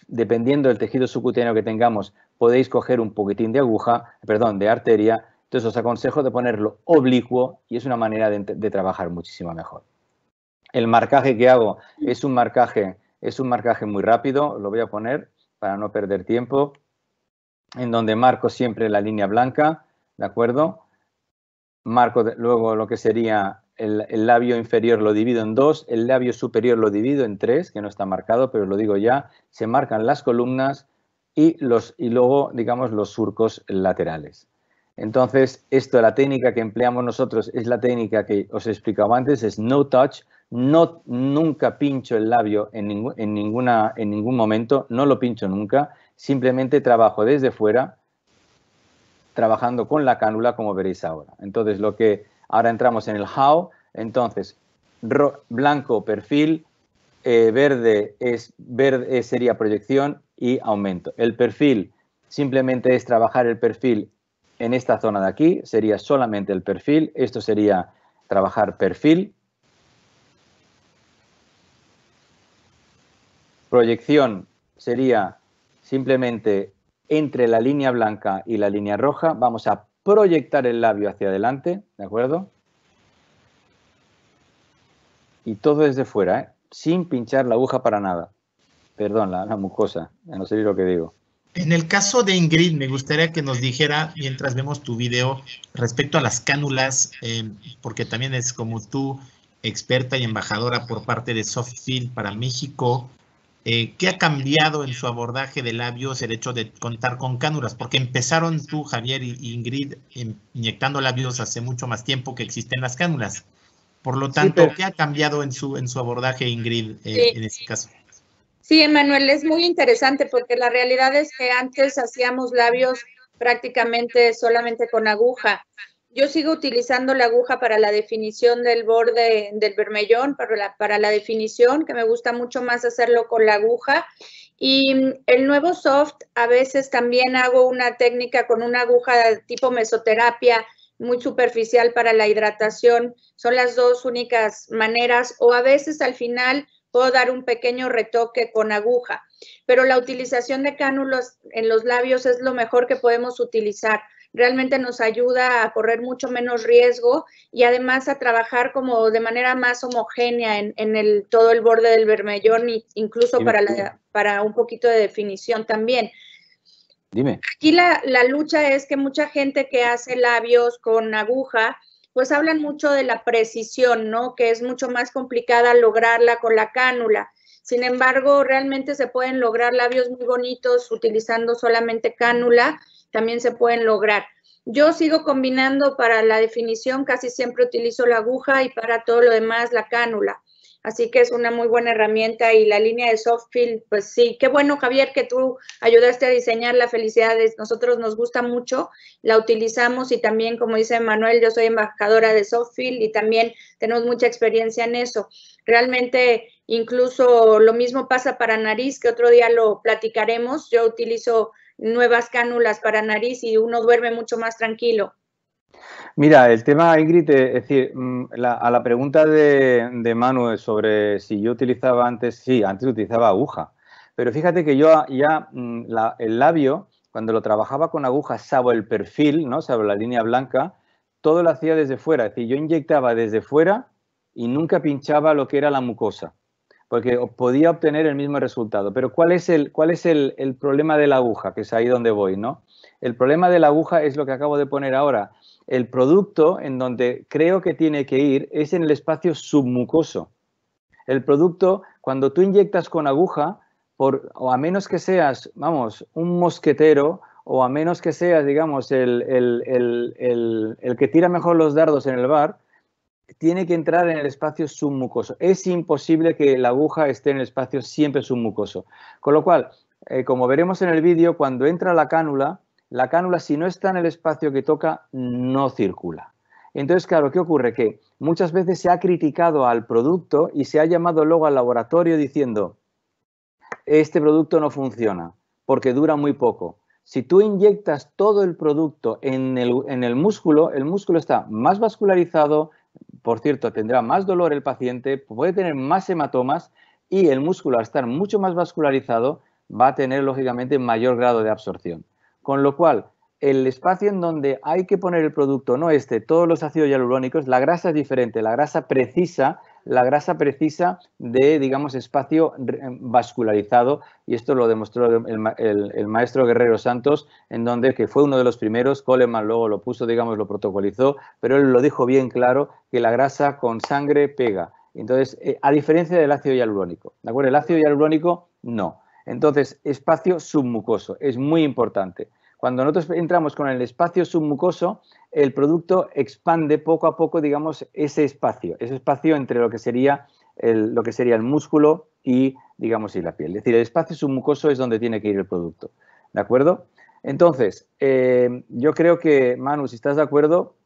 dependiendo del tejido subcutáneo que tengamos, podéis coger un poquitín de de arteria. Entonces, os aconsejo de ponerlo oblicuo y es una manera de trabajar muchísimo mejor. El marcaje que hago es un marcaje muy rápido. Lo voy a poner para no perder tiempo, en donde marco siempre la línea blanca, ¿de acuerdo? Marco luego lo que sería el labio inferior, lo divido en 2, el labio superior lo divido en 3, que no está marcado, pero lo digo ya. Se marcan las columnas y luego, digamos, los surcos laterales. Entonces, la técnica que empleamos nosotros es la técnica que os he explicado antes, es no touch. Nunca pincho el labio en ningún momento, no lo pincho nunca, simplemente trabajo desde fuera, trabajando con la cánula, como veréis ahora. Entonces, ahora entramos en el how. Entonces, blanco, perfil, verde sería proyección y aumento. El perfil simplemente es trabajar el perfil en esta zona de aquí, sería solamente el perfil. Esto sería trabajar perfil. Proyección sería simplemente entre la línea blanca y la línea roja. Vamos a proyectar el labio hacia adelante, ¿de acuerdo? Y todo desde fuera, sin pinchar la aguja para nada. Perdón, la mucosa, no sé lo que digo. En el caso de Ingrid, me gustaría que nos dijera, mientras vemos tu video, respecto a las cánulas, porque también es como tú, experta y embajadora por parte de Softfield para México. ¿Qué ha cambiado en su abordaje de labios el hecho de contar con cánulas? Porque empezaron tú, Javier y Ingrid, inyectando labios hace mucho más tiempo que existen las cánulas. Por lo tanto, sí, ¿qué ha cambiado en su abordaje, Ingrid, en este caso? Sí, Emanuel, es muy interesante porque la realidad es que antes hacíamos labios prácticamente solamente con aguja. Yo sigo utilizando la aguja para la definición del borde del bermellón, para la definición, que me gusta mucho más hacerlo con la aguja. Y el nuevo soft, a veces también hago una técnica con una aguja tipo mesoterapia, muy superficial para la hidratación. Son las dos únicas maneras, o a veces al final puedo dar un pequeño retoque con aguja, pero la utilización de cánulos en los labios es lo mejor que podemos utilizar. Realmente nos ayuda a correr mucho menos riesgo y además a trabajar como de manera más homogénea en todo el borde del bermellón, incluso para un poquito de definición también. Dime. Aquí la lucha es que mucha gente que hace labios con aguja, pues hablan mucho de la precisión, ¿no? Que es mucho más complicada lograrla con la cánula. Sin embargo, realmente se pueden lograr labios muy bonitos utilizando solamente cánula, también se pueden lograr. Yo sigo combinando para la definición, casi siempre utilizo la aguja y para todo lo demás la cánula. Así que es una muy buena herramienta y la línea de Softfield, pues sí, qué bueno, Javier, que tú ayudaste a diseñarla, felicidades, nosotros nos gusta mucho, la utilizamos y también, como dice Manuel, yo soy embajadora de Softfield y también tenemos mucha experiencia en eso. Realmente, incluso lo mismo pasa para nariz, que otro día lo platicaremos, yo utilizo nuevas cánulas para nariz y uno duerme mucho más tranquilo. Mira, el tema, Ingrid, es decir, a la pregunta de Manu sobre si yo utilizaba antes, sí, antes utilizaba aguja, pero fíjate que yo ya el labio, cuando lo trabajaba con aguja, salvo el perfil, ¿no? Salvo la línea blanca, todo lo hacía desde fuera, es decir, yo inyectaba desde fuera y nunca pinchaba lo que era la mucosa, porque podía obtener el mismo resultado. Pero ¿cuál es el problema de la aguja? Que es ahí donde voy, ¿no? El problema de la aguja es lo que acabo de poner ahora. El producto en donde creo que tiene que ir es en el espacio submucoso. El producto, cuando tú inyectas con aguja, o a menos que seas, vamos, un mosquetero, o a menos que seas, digamos, el que tira mejor los dardos en el bar, tiene que entrar en el espacio submucoso. Es imposible que la aguja esté en el espacio siempre submucoso. Con lo cual, como veremos en el vídeo, cuando entra la cánula, si no está en el espacio que toca, no circula. Entonces, claro, ¿qué ocurre? Que muchas veces se ha criticado al producto y se ha llamado luego al laboratorio diciendo: este producto no funciona porque dura muy poco. Si tú inyectas todo el producto en el músculo está más vascularizado, por cierto, tendrá más dolor el paciente, puede tener más hematomas y el músculo, al estar mucho más vascularizado, va a tener, lógicamente, mayor grado de absorción. Con lo cual, el espacio en donde hay que poner el producto, no todos los ácidos hialurónicos, la grasa es diferente, la grasa precisa de, digamos, espacio vascularizado, y esto lo demostró el maestro Guerrero Santos, que fue uno de los primeros. Coleman luego lo puso, digamos, lo protocolizó, pero él lo dijo bien claro, que la grasa con sangre pega. Entonces, a diferencia del ácido hialurónico, ¿de acuerdo? El ácido hialurónico, no. Entonces, espacio submucoso, es muy importante. Cuando nosotros entramos con el espacio submucoso, el producto expande poco a poco, digamos, ese espacio entre lo que sería el músculo y, digamos, y la piel. Es decir, el espacio submucoso es donde tiene que ir el producto, ¿de acuerdo? Entonces, yo creo que, Manu, si estás de acuerdo,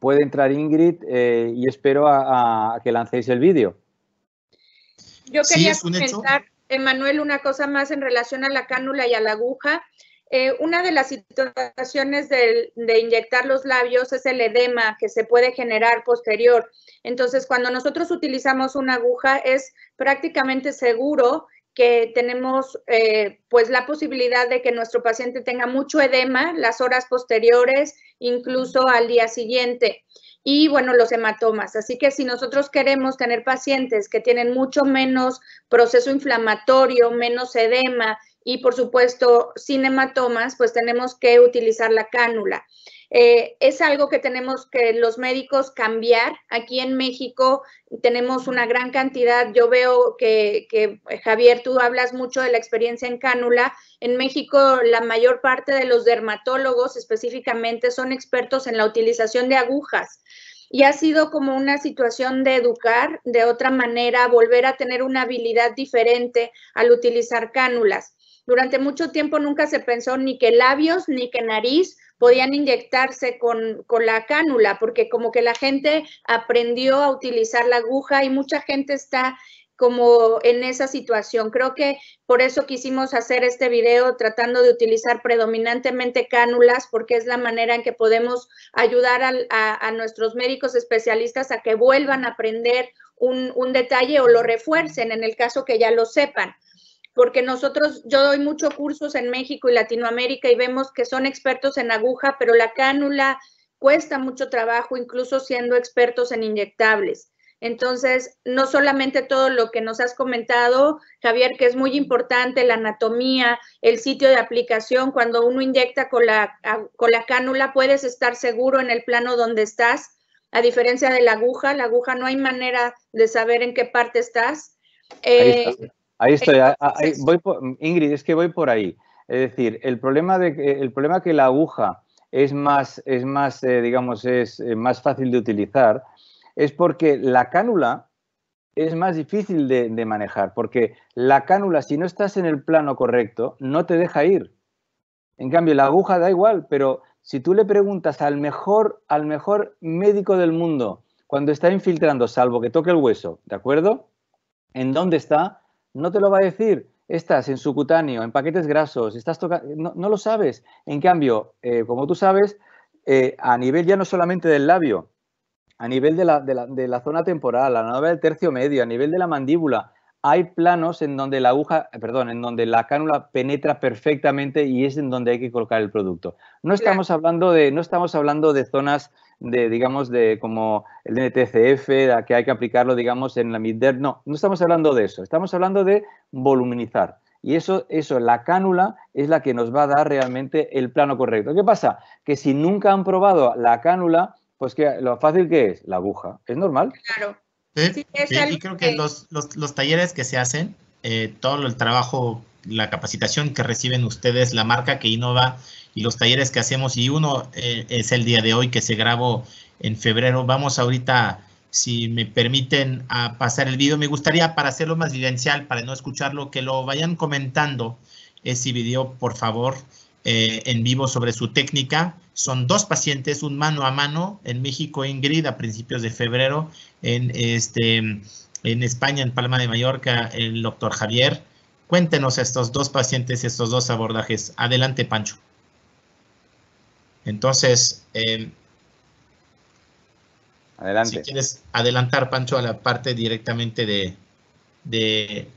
puede entrar Ingrid y espero a que lancéis el vídeo. Yo quería comentar, Emanuel, una cosa más en relación a la cánula y a la aguja. Una de las situaciones de inyectar los labios es el edema que se puede generar posterior. Entonces, cuando nosotros utilizamos una aguja, es prácticamente seguro que tenemos pues la posibilidad de que nuestro paciente tenga mucho edema las horas posteriores, incluso al día siguiente. Y bueno, los hematomas. Así que si nosotros queremos tener pacientes que tienen mucho menos proceso inflamatorio, menos edema y por supuesto sin hematomas, pues tenemos que utilizar la cánula. Es algo que tenemos que los médicos cambiar. Aquí en México tenemos una gran cantidad. Yo veo que Javier, tú hablas mucho de la experiencia en cánula. En México la mayor parte de los dermatólogos específicamente son expertos en la utilización de agujas. Y ha sido como una situación de educar de otra manera, volver a tener una habilidad diferente al utilizar cánulas. Durante mucho tiempo nunca se pensó ni que labios ni que nariz podían inyectarse con la cánula, porque como que la gente aprendió a utilizar la aguja y mucha gente está como en esa situación. Creo que por eso quisimos hacer este video tratando de utilizar predominantemente cánulas, porque es la manera en que podemos ayudar a nuestros médicos especialistas a que vuelvan a aprender un detalle o lo refuercen en el caso que ya lo sepan. Porque yo doy muchos cursos en México y Latinoamérica y vemos que son expertos en aguja, pero la cánula cuesta mucho trabajo, incluso siendo expertos en inyectables. Entonces, no solamente todo lo que nos has comentado, Javier, que es muy importante, la anatomía, el sitio de aplicación, cuando uno inyecta con la cánula puedes estar seguro en el plano donde estás, a diferencia de la aguja no hay manera de saber en qué parte estás. Ahí estoy, Ingrid, es que voy por ahí. Es decir, el problema que la aguja es más fácil de utilizar es porque la cánula es más difícil de manejar, porque la cánula, si no estás en el plano correcto, no te deja ir. En cambio, la aguja da igual, pero si tú le preguntas al mejor médico del mundo cuando está infiltrando, salvo que toque el hueso, ¿de acuerdo? ¿En dónde está? No te lo va a decir. Estás en subcutáneo, en paquetes grasos, estás tocando, no lo sabes. En cambio, como tú sabes, a nivel ya no solamente del labio, a nivel de la zona temporal, a nivel del tercio medio, a nivel de la mandíbula, hay planos en donde en donde la cánula penetra perfectamente y es en donde hay que colocar el producto. No estamos hablando de zonas digamos, de como el NTCF, que hay que aplicarlo, digamos, en la mid-depth. No, no estamos hablando de eso. Estamos hablando de voluminizar. Y eso, la cánula es la que nos va a dar realmente el plano correcto. ¿Qué pasa? Que si nunca han probado la cánula, pues lo fácil que es, la aguja. ¿Es normal? Claro. Sí, y creo que los talleres que se hacen, todo el trabajo, la capacitación que reciben ustedes, la marca que innova y los talleres que hacemos, y uno es el día de hoy que se grabó en febrero. Vamos ahorita, si me permiten, a pasar el video. Me gustaría, para hacerlo más vivencial, para no escucharlo, que lo vayan comentando ese video, por favor, en vivo sobre su técnica. Son 2 pacientes, un mano a mano en México, Ingrid, a principios de febrero, en España, en Palma de Mallorca, el doctor Javier. Cuéntenos estos 2 pacientes, estos 2 abordajes. Adelante, Pancho. Entonces, adelante. Si quieres adelantar, Pancho, a la parte directamente de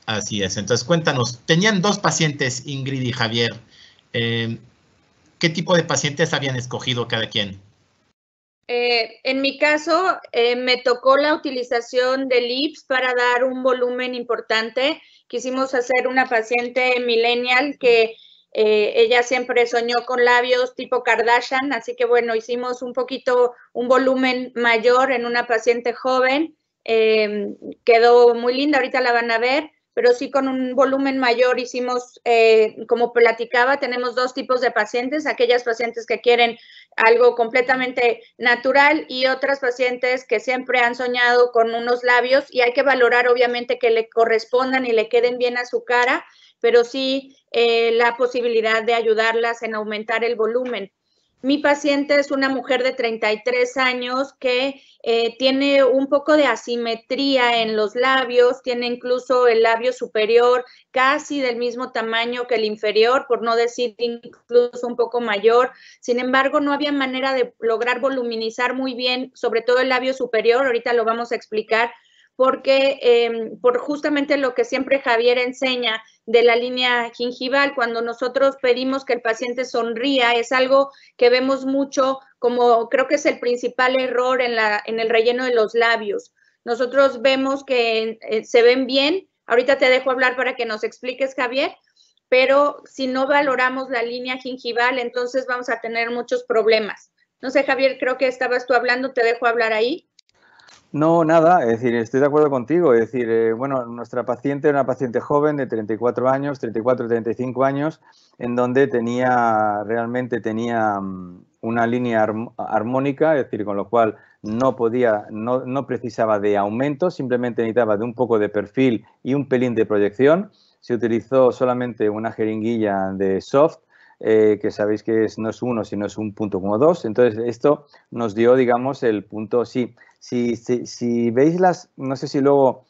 Así es. Entonces, cuéntanos, tenían 2 pacientes, Ingrid y Javier. ¿Qué tipo de pacientes habían escogido cada quien? En mi caso, me tocó la utilización de lips para dar un volumen importante. Quisimos hacer una paciente millennial que ella siempre soñó con labios tipo Kardashian, así que bueno, hicimos un volumen mayor en una paciente joven. Quedó muy linda, ahorita la van a ver, pero sí con un volumen mayor hicimos, como platicaba, tenemos 2 tipos de pacientes, aquellas pacientes que quieren algo completamente natural y otras pacientes que siempre han soñado con unos labios, y hay que valorar obviamente que le correspondan y le queden bien a su cara, pero sí la posibilidad de ayudarlas en aumentar el volumen. Mi paciente es una mujer de 33 años que tiene un poco de asimetría en los labios, tiene incluso el labio superior casi del mismo tamaño que el inferior, por no decir incluso un poco mayor. Sin embargo, no había manera de lograr voluminizar muy bien, sobre todo el labio superior, ahorita lo vamos a explicar, porque por justamente lo que siempre Javier enseña de la línea gingival, cuando nosotros pedimos que el paciente sonría, es algo que vemos mucho, como creo que es el principal error en el relleno de los labios. Nosotros vemos que se ven bien, ahorita te dejo hablar para que nos expliques, Javier, pero si no valoramos la línea gingival, entonces vamos a tener muchos problemas. No sé, Javier, creo que estabas tú hablando, te dejo hablar ahí. No, nada, es decir, estoy de acuerdo contigo. Es decir, bueno, nuestra paciente era una paciente joven de 34 años, 34, 35 años, en donde realmente tenía una línea armónica, es decir, con lo cual no precisaba de aumento, simplemente necesitaba de un poco de perfil y un pelín de proyección. Se utilizó solamente una jeringuilla de soft, que sabéis que no es 1, sino es un 1.2. Entonces, esto nos dio, digamos, el punto, sí. Si veis no sé si luego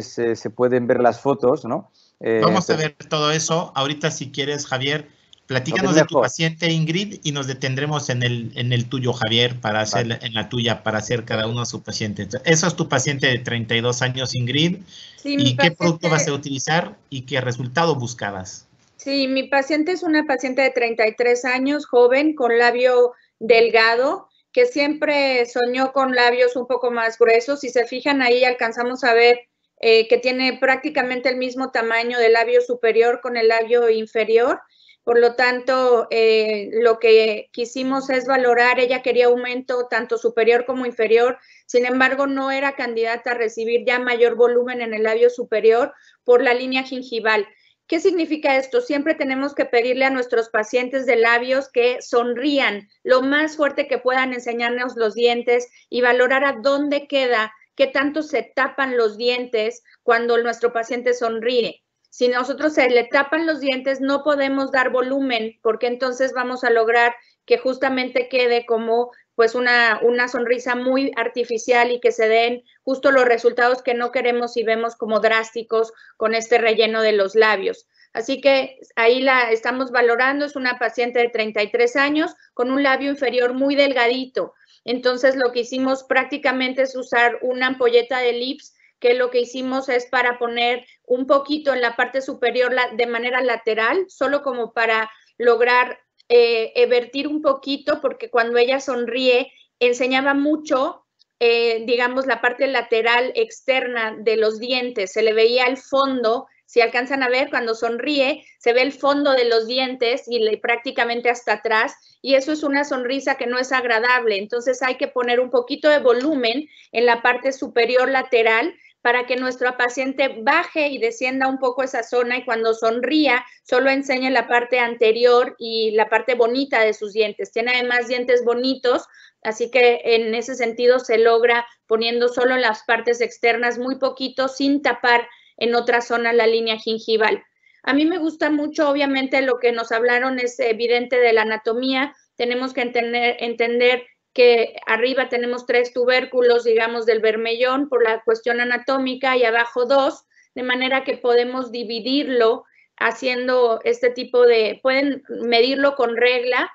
se pueden ver las fotos, ¿no? Vamos a ver todo eso. Ahorita, si quieres, Javier, platícanos de tu paciente, Ingrid, y nos detendremos en el tuyo, Javier, para hacer en la tuya, para hacer cada uno a su paciente. Eso es tu paciente de 32 años, Ingrid. Sí, ¿y qué producto vas a utilizar y qué resultado buscabas? Sí, mi paciente es una paciente de 33 años, joven, con labio delgado, que siempre soñó con labios un poco más gruesos. Si se fijan ahí, alcanzamos a ver que tiene prácticamente el mismo tamaño del labio superior con el labio inferior. Por lo tanto, lo que quisimos es valorar, ella quería aumento tanto superior como inferior, sin embargo, no era candidata a recibir ya mayor volumen en el labio superior por la línea gingival. ¿Qué significa esto? Siempre tenemos que pedirle a nuestros pacientes de labios que sonrían lo más fuerte que puedan, enseñarnos los dientes y valorar a dónde queda, qué tanto se tapan los dientes cuando nuestro paciente sonríe. Si nosotros se le tapan los dientes, no podemos dar volumen, porque entonces vamos a lograr que justamente quede como pues una sonrisa muy artificial y que se den justo los resultados que no queremos y vemos como drásticos con este relleno de los labios. Así que ahí la estamos valorando, es una paciente de 33 años con un labio inferior muy delgadito. Entonces lo que hicimos prácticamente es usar una ampolleta de lips, que lo que hicimos es para poner un poquito en la parte superior de manera lateral, solo como para lograr vertir un poquito, porque cuando ella sonríe enseñaba mucho, digamos, la parte lateral externa de los dientes, se le veía el fondo. Si alcanzan a ver, cuando sonríe, se ve el fondo de los dientes y prácticamente hasta atrás, y eso es una sonrisa que no es agradable. Entonces hay que poner un poquito de volumen en la parte superior lateral para que nuestro paciente baje y descienda un poco esa zona, y cuando sonría solo enseñe la parte anterior y la parte bonita de sus dientes. Tiene además dientes bonitos, así que en ese sentido se logra poniendo solo las partes externas muy poquito, sin tapar en otra zona la línea gingival. A mí me gusta mucho, obviamente lo que nos hablaron es evidente de la anatomía. Tenemos que entender que arriba tenemos 3 tubérculos, digamos, del bermellón por la cuestión anatómica, y abajo 2, de manera que podemos dividirlo haciendo este tipo de, pueden medirlo con regla,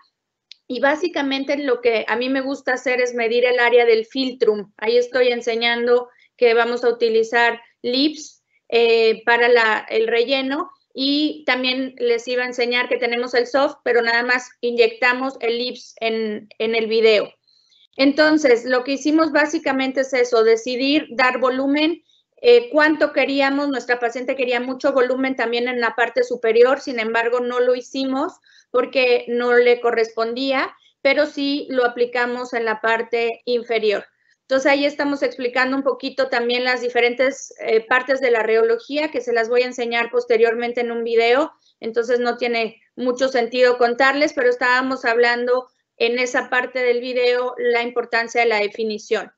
y básicamente lo que a mí me gusta hacer es medir el área del filtrum. Ahí estoy enseñando que vamos a utilizar lips para el relleno, y también les iba a enseñar que tenemos el soft, pero nada más inyectamos el lips en el video. Entonces, lo que hicimos básicamente es eso, decidir dar volumen, cuánto queríamos. Nuestra paciente quería mucho volumen también en la parte superior, sin embargo, no lo hicimos porque no le correspondía, pero sí lo aplicamos en la parte inferior. Entonces, ahí estamos explicando un poquito también las diferentes partes de la reología, que se las voy a enseñar posteriormente en un video. Entonces, no tiene mucho sentido contarles, pero estábamos hablando en esa parte del video la importancia de la definición.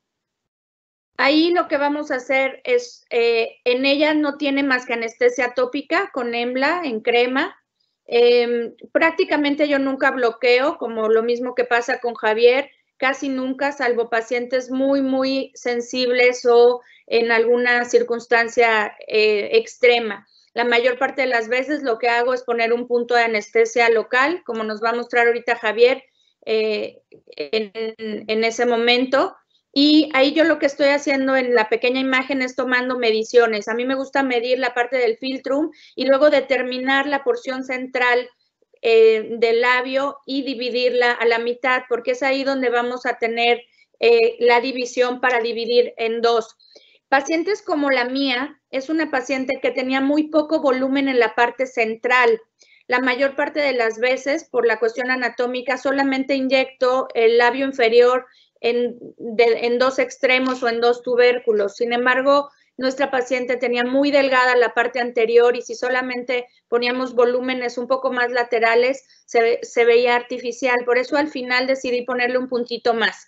Ahí lo que vamos a hacer es, en ella no tiene más que anestesia tópica con EMLA en crema. Prácticamente yo nunca bloqueo, como lo mismo que pasa con Javier, casi nunca, salvo pacientes muy, muy sensibles o en alguna circunstancia extrema. La mayor parte de las veces lo que hago es poner un punto de anestesia local, como nos va a mostrar ahorita Javier, en ese momento, y ahí yo lo que estoy haciendo en la pequeña imagen es tomando mediciones. A mí me gusta medir la parte del filtrum y luego determinar la porción central del labio y dividirla a la mitad, porque es ahí donde vamos a tener la división para dividir en 2. Pacientes como la mía, es una paciente que tenía muy poco volumen en la parte central. La mayor parte de las veces, por la cuestión anatómica, solamente inyecto el labio inferior en 2 extremos o en 2 tubérculos. Sin embargo, nuestra paciente tenía muy delgada la parte anterior, y si solamente poníamos volúmenes un poco más laterales, se veía artificial. Por eso al final decidí ponerle un puntito más.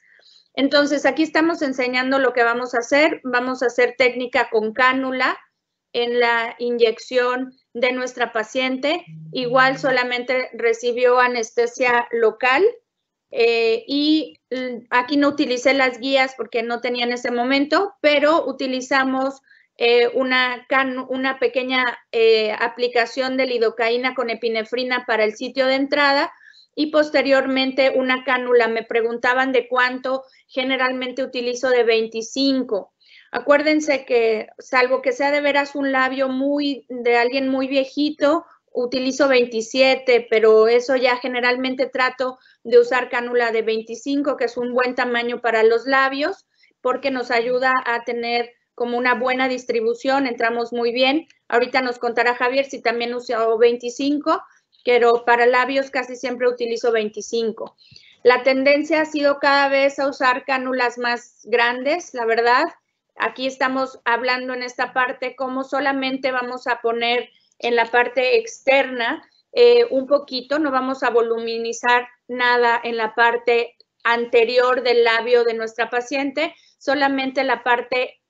Entonces, aquí estamos enseñando lo que vamos a hacer. Vamos a hacer técnica con cánula en la inyección de nuestra paciente. Igual solamente recibió anestesia local, y aquí no utilicé las guías porque no tenía en ese momento, pero utilizamos una pequeña aplicación de lidocaína con epinefrina para el sitio de entrada, y posteriormente una cánula. Me preguntaban de cuánto, generalmente utilizo de 25. Acuérdense que, salvo que sea de veras un labio de alguien muy viejito, utilizo 27, pero eso ya generalmente trato de usar cánula de 25, que es un buen tamaño para los labios, porque nos ayuda a tener como una buena distribución, entramos muy bien. Ahorita nos contará Javier si también uso 25, pero para labios casi siempre utilizo 25. La tendencia ha sido cada vez a usar cánulas más grandes, la verdad. Aquí estamos hablando en esta parte cómo solamente vamos a poner en la parte externa un poquito, no vamos a voluminizar nada en la parte anterior del labio de nuestra paciente, solamente la parte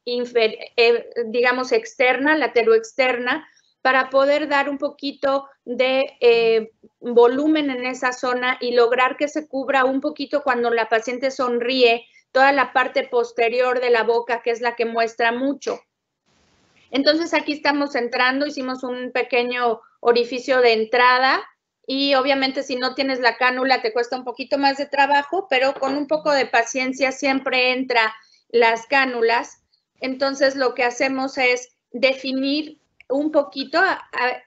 digamos externa, lateroexterna, para poder dar un poquito de volumen en esa zona y lograr que se cubra un poquito cuando la paciente sonríe, toda la parte posterior de la boca, que es la que muestra mucho. Entonces, aquí estamos entrando, hicimos un pequeño orificio de entrada, y obviamente si no tienes la cánula te cuesta un poquito más de trabajo, pero con un poco de paciencia siempre entra las cánulas. Entonces, lo que hacemos es definir un poquito.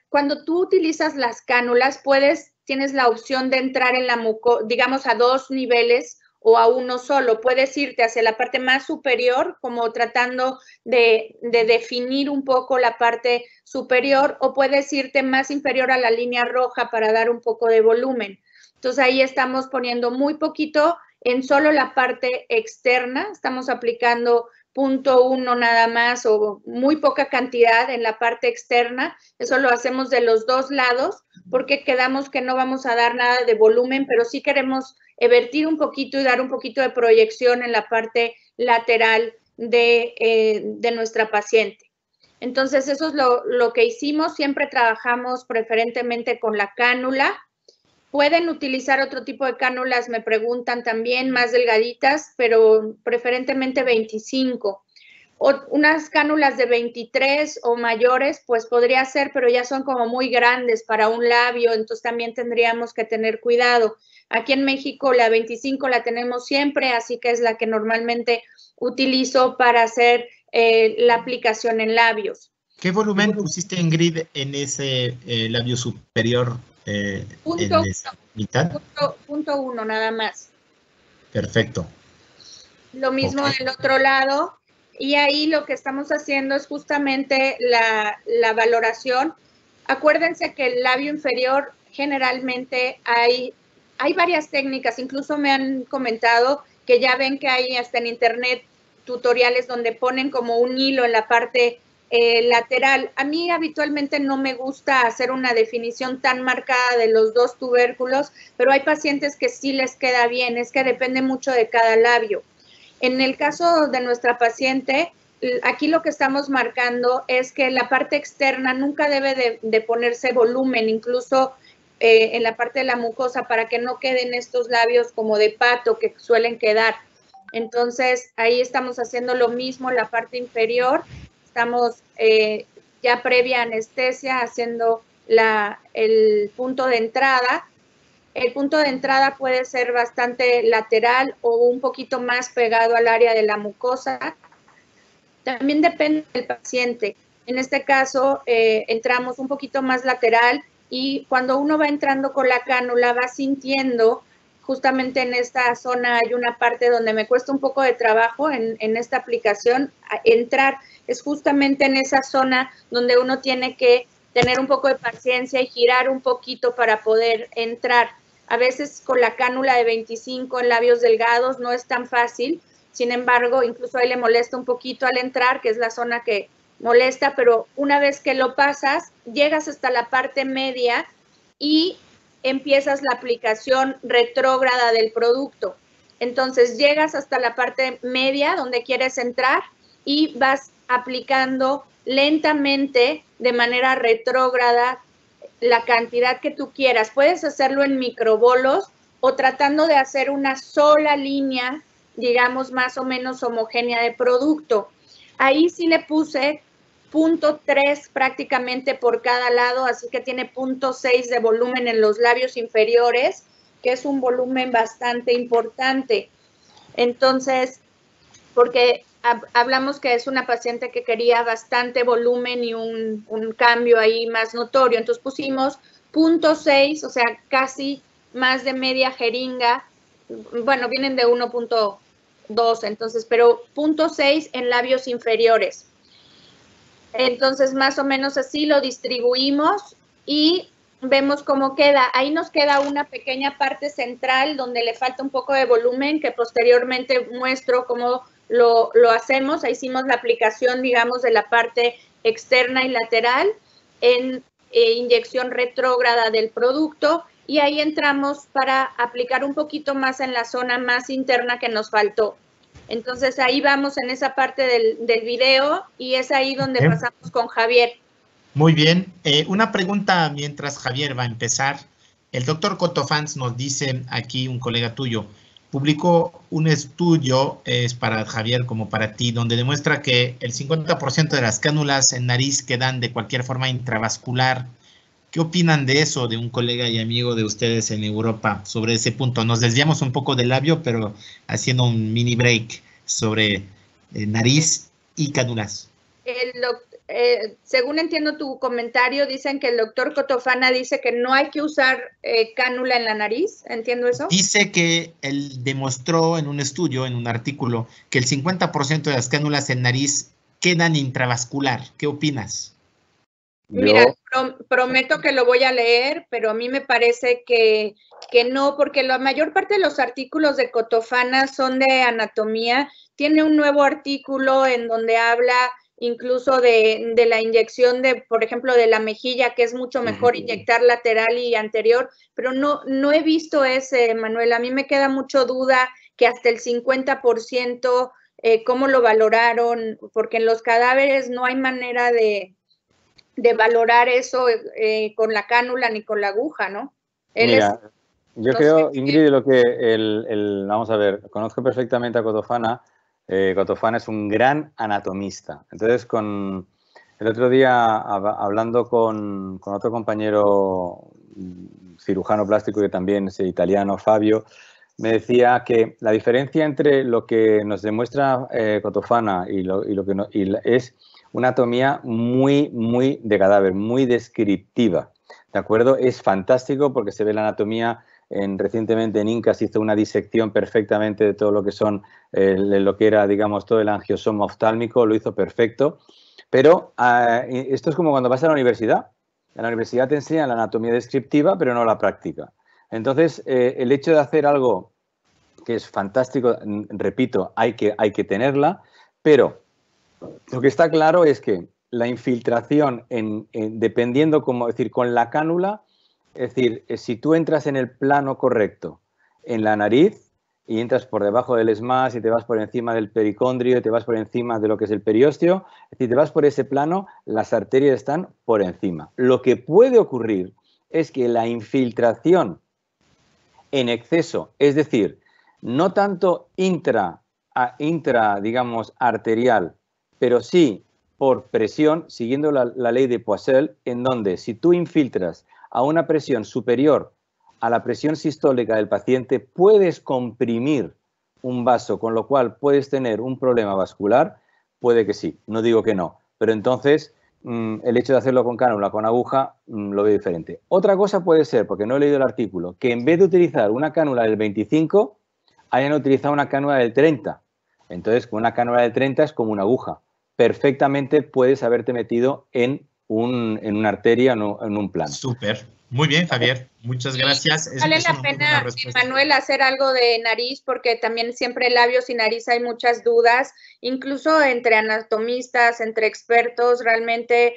Cuando tú utilizas las cánulas, puedes tienes la opción de entrar en la mucosa, digamos, a 2 niveles o a uno solo. Puedes irte hacia la parte más superior, como tratando de definir un poco la parte superior, o puedes irte más inferior a la línea roja para dar un poco de volumen. Entonces ahí estamos poniendo muy poquito en solo la parte externa, estamos aplicando 0.1 nada más o muy poca cantidad en la parte externa. Eso lo hacemos de los 2 lados porque quedamos que no vamos a dar nada de volumen, pero sí queremos vertir un poquito y dar un poquito de proyección en la parte lateral de nuestra paciente. Entonces, eso es lo que hicimos. Siempre trabajamos preferentemente con la cánula. Pueden utilizar otro tipo de cánulas, me preguntan también, más delgaditas, pero preferentemente 25. O unas cánulas de 23 o mayores, pues podría ser, pero ya son como muy grandes para un labio, entonces también tendríamos que tener cuidado. Aquí en México la 25 la tenemos siempre, así que es la que normalmente utilizo para hacer la aplicación en labios. ¿Qué volumen pusiste, Ingrid, en ese labio superior? En esa mitad. 0.1 nada más. Perfecto. Lo mismo del otro lado. Y ahí lo que estamos haciendo es justamente la valoración. Acuérdense que el labio inferior generalmente hay varias técnicas. Incluso me han comentado que ya ven que hay hasta en internet tutoriales donde ponen como un hilo en la parte lateral. A mí habitualmente no me gusta hacer una definición tan marcada de los 2 tubérculos, pero hay pacientes que sí les queda bien. Es que depende mucho de cada labio. En el caso de nuestra paciente, aquí lo que estamos marcando es que la parte externa nunca debe de ponerse volumen, incluso en la parte de la mucosa, para que no queden estos labios como de pato que suelen quedar. Entonces, ahí estamos haciendo lo mismo en la parte inferior. Estamos ya previa anestesia haciendo el punto de entrada. El punto de entrada puede ser bastante lateral o un poquito más pegado al área de la mucosa. También depende del paciente. En este caso, entramos un poquito más lateral y cuando uno va entrando con la cánula va sintiendo, justamente en esta zona hay una parte donde me cuesta un poco de trabajo en esta aplicación, entrar. Es justamente en esa zona donde uno tiene que tener un poco de paciencia y girar un poquito para poder entrar. A veces con la cánula de 25 en labios delgados no es tan fácil, sin embargo, incluso ahí le molesta un poquito al entrar, que es la zona que molesta, pero una vez que lo pasas, llegas hasta la parte media y empiezas la aplicación retrógrada del producto. Entonces, llegas hasta la parte media donde quieres entrar y vas aplicando lentamente de manera retrógrada la cantidad que tú quieras. Puedes hacerlo en microbolos o tratando de hacer una sola línea, digamos, más o menos homogénea de producto. Ahí sí le puse 0.3 prácticamente por cada lado, así que tiene 0.6 de volumen en los labios inferiores, que es un volumen bastante importante. Entonces, porque hablamos que es una paciente que quería bastante volumen y un cambio ahí más notorio. Entonces pusimos 0.6, o sea, casi más de media jeringa. Bueno, vienen de 1.2, entonces, pero 0.6 en labios inferiores. Entonces, más o menos así lo distribuimos y vemos cómo queda. Ahí nos queda una pequeña parte central donde le falta un poco de volumen, que posteriormente muestro cómo lo hacemos. Ahí hicimos la aplicación, digamos, de la parte externa y lateral en inyección retrógrada del producto y ahí entramos para aplicar un poquito más en la zona más interna que nos faltó. Entonces, ahí vamos en esa parte del video y es ahí donde pasamos con Javier. Muy bien. Una pregunta mientras Javier va a empezar. El doctor Cotofans nos dice aquí, un colega tuyo, publicó un estudio, es para Javier como para ti, donde demuestra que el 50% de las cánulas en nariz quedan de cualquier forma intravascular. ¿Qué opinan de eso, de un colega y amigo de ustedes en Europa, sobre ese punto? Nos desviamos un poco del labio, pero haciendo un mini break sobre nariz y cánulas. según entiendo tu comentario, dicen que el doctor Cotofana dice que no hay que usar cánula en la nariz. ¿Entiendo eso? Dice que él demostró en un estudio, en un artículo, que el 50% de las cánulas en nariz quedan intravascular. ¿Qué opinas? Mira, prometo que lo voy a leer, pero a mí me parece que no, porque la mayor parte de los artículos de Cotofana son de anatomía. Tiene un nuevo artículo en donde habla incluso de la inyección de, por ejemplo, de la mejilla, que es mucho mejor inyectar lateral y anterior, pero no he visto ese, Manuel. A mí me queda mucho duda que hasta el 50%, ¿cómo lo valoraron? Porque en los cadáveres no hay manera de valorar eso con la cánula ni con la aguja, ¿no? Mira, yo creo, Ingrid, lo que vamos a ver, conozco perfectamente a Cotofana. Cotofana es un gran anatomista. Entonces, el otro día, hablando con otro compañero cirujano plástico que también es italiano, Fabio, me decía que la diferencia entre lo que nos demuestra Cotofana y lo que no, es una anatomía muy de cadáver, muy descriptiva, ¿de acuerdo? Es fantástico porque se ve la anatomía. Recientemente en Incas hizo una disección perfectamente de todo lo que son, lo que era, digamos, todo el angiosoma oftálmico, lo hizo perfecto. Pero esto es como cuando vas a la universidad. En la universidad te enseñan la anatomía descriptiva, pero no la práctica. Entonces, el hecho de hacer algo que es fantástico, repito, hay que tenerla, pero lo que está claro es que la infiltración, dependiendo, como decir, con la cánula, es decir, si tú entras en el plano correcto en la nariz y entras por debajo del esmas y te vas por encima del pericondrio y te vas por encima de lo que es el periósteo, es decir, te vas por ese plano, las arterias están por encima. Lo que puede ocurrir es que la infiltración en exceso, es decir, no tanto intra, digamos, arterial, pero sí por presión, siguiendo la ley de Poiseuille, en donde si tú infiltras a una presión superior a la presión sistólica del paciente, puedes comprimir un vaso, con lo cual puedes tener un problema vascular. Puede que sí, no digo que no, pero entonces el hecho de hacerlo con cánula, con aguja, lo veo diferente. Otra cosa puede ser, porque no he leído el artículo, que en vez de utilizar una cánula del 25, hayan utilizado una cánula del 30. Entonces, con una cánula del 30 es como una aguja. Perfectamente puedes haberte metido en una arteria o en un plano. Súper. Muy bien, Javier. Muchas gracias. Vale la pena, Manuel, hacer algo de nariz, porque también siempre labios y nariz hay muchas dudas, incluso entre anatomistas, entre expertos, realmente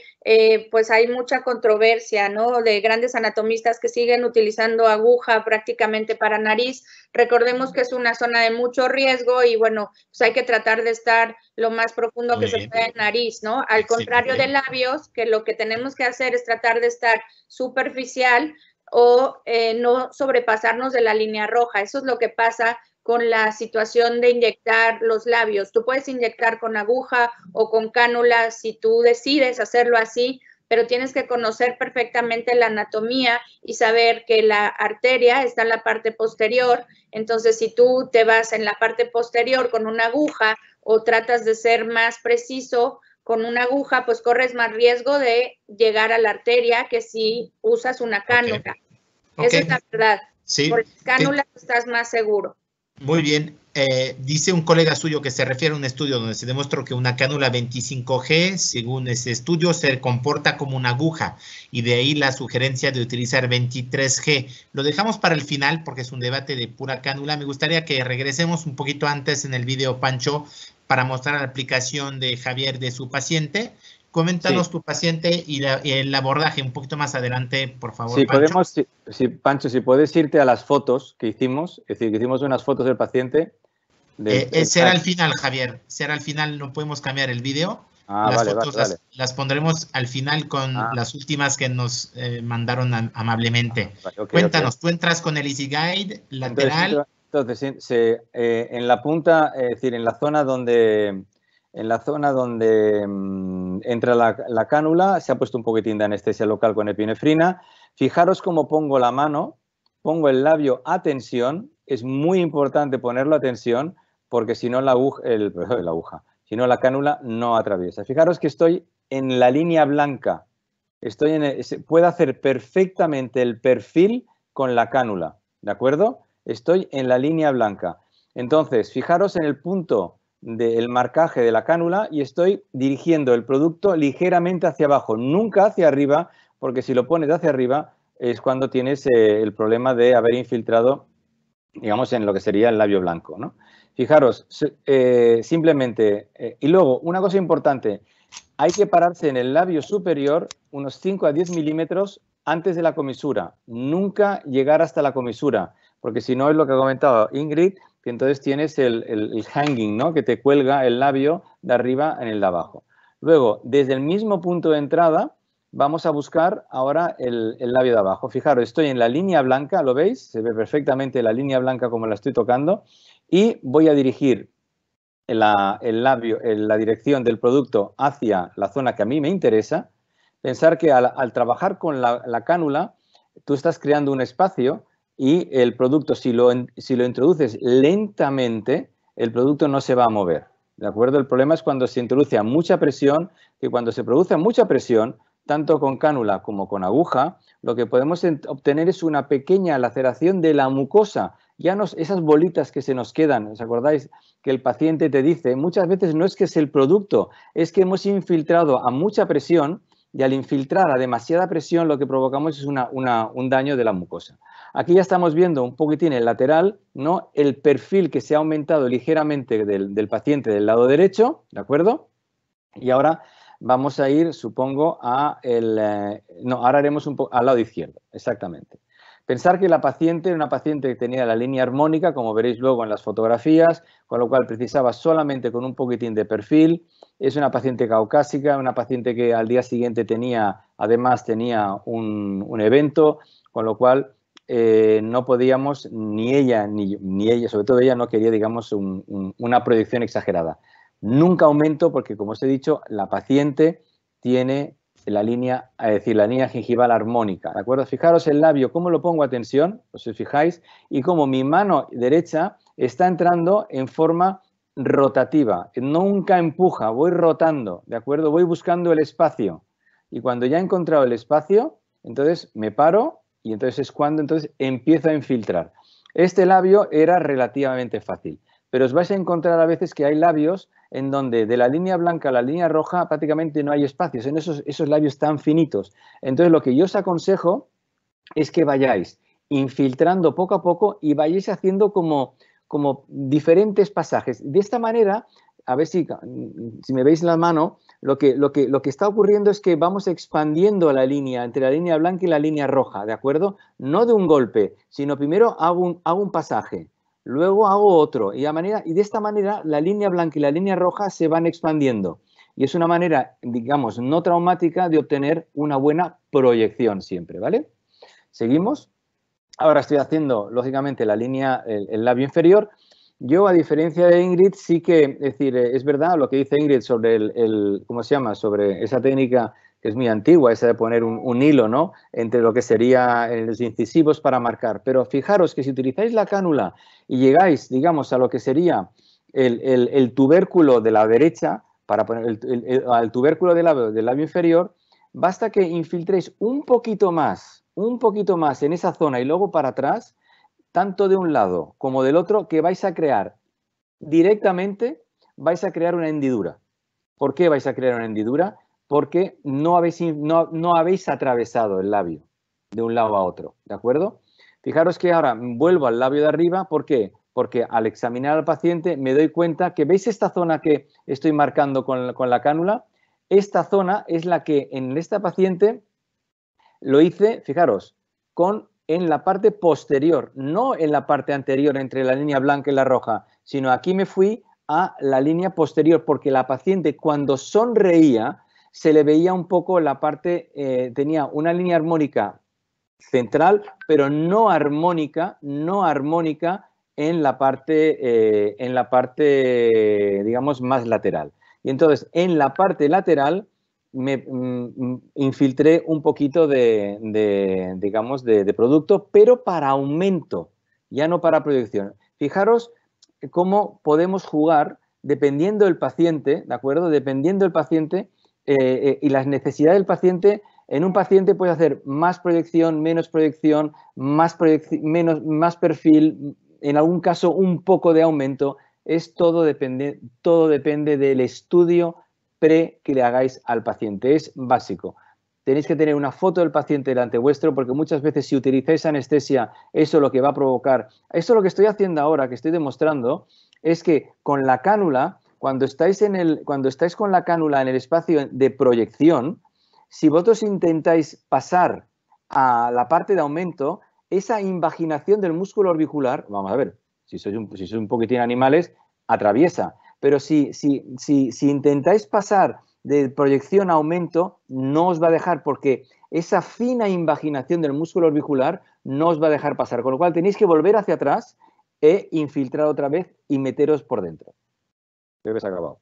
pues hay mucha controversia, ¿no? De grandes anatomistas que siguen utilizando aguja prácticamente para nariz. Recordemos que es una zona de mucho riesgo y bueno, pues hay que tratar de estar lo más profundo que se pueda en nariz, ¿no? Al contrario de labios, que lo que tenemos que hacer es tratar de estar superficial o no sobrepasarnos de la línea roja. Eso es lo que pasa con la situación de inyectar los labios. Tú puedes inyectar con aguja o con cánula si tú decides hacerlo así, pero tienes que conocer perfectamente la anatomía y saber que la arteria está en la parte posterior. Entonces, si tú te vas en la parte posterior con una aguja o tratas de ser más preciso con una aguja, pues corres más riesgo de llegar a la arteria que si usas una cánula. Esa es la verdad. Sí. Con las cánulas estás más seguro. Muy bien. Dice un colega suyo que se refiere a un estudio donde se demostró que una cánula 25G, según ese estudio, se comporta como una aguja, y de ahí la sugerencia de utilizar 23G. Lo dejamos para el final porque es un debate de pura cánula. Me gustaría que regresemos un poquito antes en el video, Pancho, para mostrar la aplicación de Javier de su paciente. Coméntanos tu paciente y el abordaje un poquito más adelante, por favor, sí, Pancho. Pancho, si puedes irte a las fotos que hicimos, es decir, que hicimos unas fotos del paciente. Será al final, Javier, será al final, no podemos cambiar el video. Las fotos las pondremos al final con las últimas que nos mandaron amablemente. Cuéntanos, tú entras con el Easy Guide lateral. Entonces en la punta, es decir, en la zona donde entra la cánula, se ha puesto un poquitín de anestesia local con epinefrina. Fijaros cómo pongo la mano, pongo el labio a tensión. Es muy importante ponerlo a tensión porque si no la cánula no atraviesa. Fijaros que estoy en la línea blanca. Puedo hacer perfectamente el perfil con la cánula, ¿de acuerdo? Estoy en la línea blanca. Entonces, fijaros en el punto del marcaje de la cánula y estoy dirigiendo el producto ligeramente hacia abajo, nunca hacia arriba, porque si lo pones hacia arriba es cuando tienes el problema de haber infiltrado, digamos, en lo que sería el labio blanco, ¿no? Fijaros, simplemente, y luego, una cosa importante, hay que pararse en el labio superior unos 5 a 10 milímetros antes de la comisura, nunca llegar hasta la comisura, porque si no es lo que ha comentado Ingrid, que entonces tienes el hanging, ¿no? Que te cuelga el labio de arriba en el de abajo. Luego, desde el mismo punto de entrada, vamos a buscar ahora el labio de abajo. Fijaros, estoy en la línea blanca, ¿lo veis? Se ve perfectamente la línea blanca como la estoy tocando. Y voy a dirigir la dirección del producto hacia la zona que a mí me interesa. Pensar que al trabajar con la cánula, tú estás creando un espacio y el producto, si lo introduces lentamente, el producto no se va a mover, ¿de acuerdo? El problema es cuando se introduce a mucha presión, que cuando se produce a mucha presión, tanto con cánula como con aguja, lo que podemos obtener es una pequeña laceración de la mucosa. Ya esas bolitas que se nos quedan, ¿os acordáis que el paciente te dice? Muchas veces no es que es el producto, es que hemos infiltrado a mucha presión y al infiltrar a demasiada presión lo que provocamos es un daño de la mucosa. Aquí ya estamos viendo un poquitín el lateral, ¿no? El perfil que se ha aumentado ligeramente del paciente del lado derecho, ¿de acuerdo? Y ahora vamos a ir, supongo, ahora haremos al lado izquierdo, exactamente. Pensar que la paciente era una paciente que tenía la línea armónica, como veréis luego en las fotografías, con lo cual precisaba solamente con un poquitín de perfil. Es una paciente caucásica, una paciente que al día siguiente además tenía un evento, con lo cual no podíamos, ni ella, sobre todo ella, no quería, digamos, una proyección exagerada. Nunca aumento porque, como os he dicho, la paciente tiene la línea gingival armónica, ¿de acuerdo? Fijaros el labio, cómo lo pongo a tensión, si os fijáis, y cómo mi mano derecha está entrando en forma rotativa, nunca empuja, voy rotando, ¿de acuerdo? Voy buscando el espacio y cuando ya he encontrado el espacio, entonces me paro y entonces es cuando empiezo a infiltrar. Este labio era relativamente fácil, pero os vais a encontrar a veces que hay labios en donde de la línea blanca a la línea roja prácticamente no hay espacios, en esos labios tan finitos. Entonces lo que yo os aconsejo es que vayáis infiltrando poco a poco y vayáis haciendo como diferentes pasajes. De esta manera, a ver si me veis la mano, lo que está ocurriendo es que vamos expandiendo la línea entre la línea blanca y la línea roja, ¿de acuerdo? No de un golpe, sino primero hago un pasaje. Luego hago otro y de esta manera la línea blanca y la línea roja se van expandiendo. Y es una manera, digamos, no traumática de obtener una buena proyección siempre, ¿vale? ¿Seguimos? Ahora estoy haciendo, lógicamente, la línea, el labio inferior. Yo, a diferencia de Ingrid, sí que, es decir, es verdad lo que dice Ingrid sobre ¿cómo se llama? Sobre esa técnica que es muy antigua, esa de poner un hilo, ¿no? Entre lo que sería los incisivos para marcar. Pero fijaros que si utilizáis la cánula y llegáis, digamos, a lo que sería el tubérculo de la derecha, para poner al tubérculo del labio inferior, basta que infiltréis un poquito más en esa zona y luego para atrás, tanto de un lado como del otro, que vais a crear directamente, vais a crear una hendidura. ¿Por qué vais a crear una hendidura? Porque no habéis atravesado el labio de un lado a otro, ¿de acuerdo? Fijaros que ahora vuelvo al labio de arriba, ¿por qué? Porque al examinar al paciente me doy cuenta que, ¿veis esta zona que estoy marcando con la cánula? Esta zona es la que en esta paciente lo hice, fijaros, en la parte posterior, no en la parte anterior entre la línea blanca y la roja, sino aquí me fui a la línea posterior porque la paciente cuando sonreía se le veía un poco la parte, tenía una línea armónica central, pero no armónica en la parte, digamos, más lateral. Y entonces, en la parte lateral me infiltré un poquito digamos, de producto, pero para aumento, ya no para proyección. Fijaros cómo podemos jugar dependiendo del paciente, ¿de acuerdo? Dependiendo del paciente, y las necesidades del paciente. En un paciente puedes hacer más proyección, menos proyección, más perfil, en algún caso un poco de aumento. Todo depende del estudio que le hagáis al paciente. Es básico. Tenéis que tener una foto del paciente delante vuestro, porque muchas veces si utilizáis anestesia, eso lo que va a provocar. Esto lo que estoy haciendo ahora, que estoy demostrando, es que con la cánula, cuando estáis con la cánula en el espacio de proyección, si vosotros intentáis pasar a la parte de aumento, esa invaginación del músculo orbicular, vamos a ver, si sois un poquitín animales, atraviesa. Pero si intentáis pasar de proyección a aumento, no os va a dejar, porque esa fina invaginación del músculo orbicular no os va a dejar pasar. Con lo cual tenéis que volver hacia atrás e infiltrar otra vez y meteros por dentro. Creo que se ha acabado.